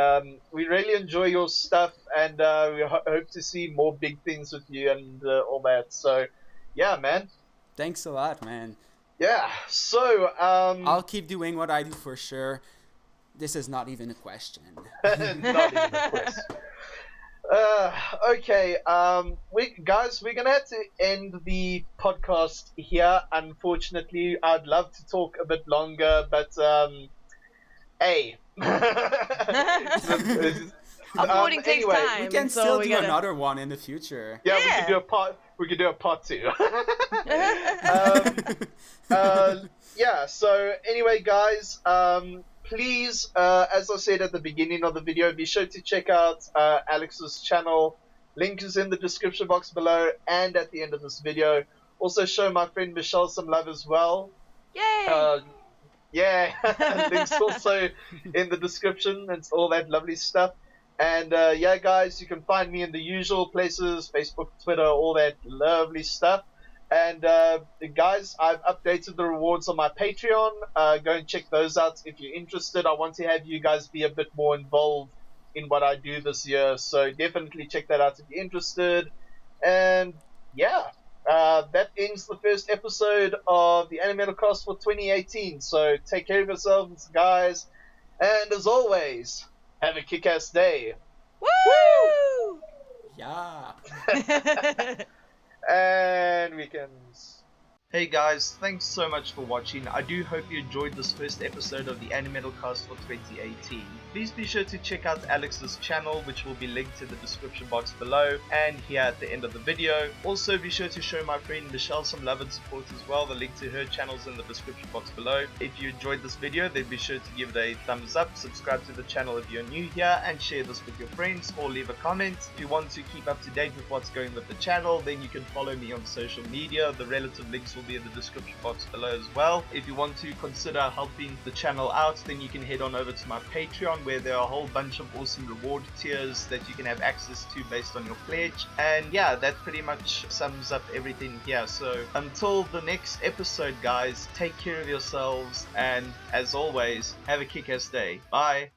We really enjoy your stuff, and we hope to see more big things with you and all that. So, yeah, man. Thanks a lot, man. Yeah. So, I'll keep doing what I do for sure. This is not even a question. Not even a question. Okay, we're gonna have to end the podcast here. Unfortunately, I'd love to talk a bit longer, but hey, Uploading takes anyway, time. We can so still we do gotta... another one in the future. Yeah, Yeah. we could do a part 2. Yeah. So anyway, guys, please, as I said at the beginning of the video, be sure to check out Alex's channel. Link is in the description box below and at the end of this video. Also, show my friend Michelle some love as well. Yay! Yeah, links also in the description and all that lovely stuff. And yeah, guys, you can find me in the usual places: Facebook, Twitter, all that lovely stuff. And guys, I've updated the rewards on my Patreon. Go and check those out if you're interested. I want to have you guys be a bit more involved in what I do this year, so definitely check that out if you're interested. And yeah, that ends the first episode of the AnimetalKast for 2018. So take care of yourselves, guys, and as always, have a kick-ass day. Woo! Yeah. And weekends. Hey guys, thanks so much for watching. I do hope you enjoyed this first episode of the AnimetalKast for 2018. Please be sure to check out Alex's channel, which will be linked in the description box below and here at the end of the video. Also be sure to show my friend Michelle some love and support as well. The link to her channel is in the description box below. If you enjoyed this video, then be sure to give it a thumbs up, subscribe to the channel if you're new here, and share this with your friends or leave a comment. If you want to keep up to date with what's going with the channel, then you can follow me on social media. The relative links will be in the description box below as well. If you want to consider helping the channel out, then you can head on over to my Patreon, where there are a whole bunch of awesome reward tiers that you can have access to based on your pledge. And yeah, that pretty much sums up everything here. So until the next episode, guys, take care of yourselves, and as always, have a kick-ass day. Bye.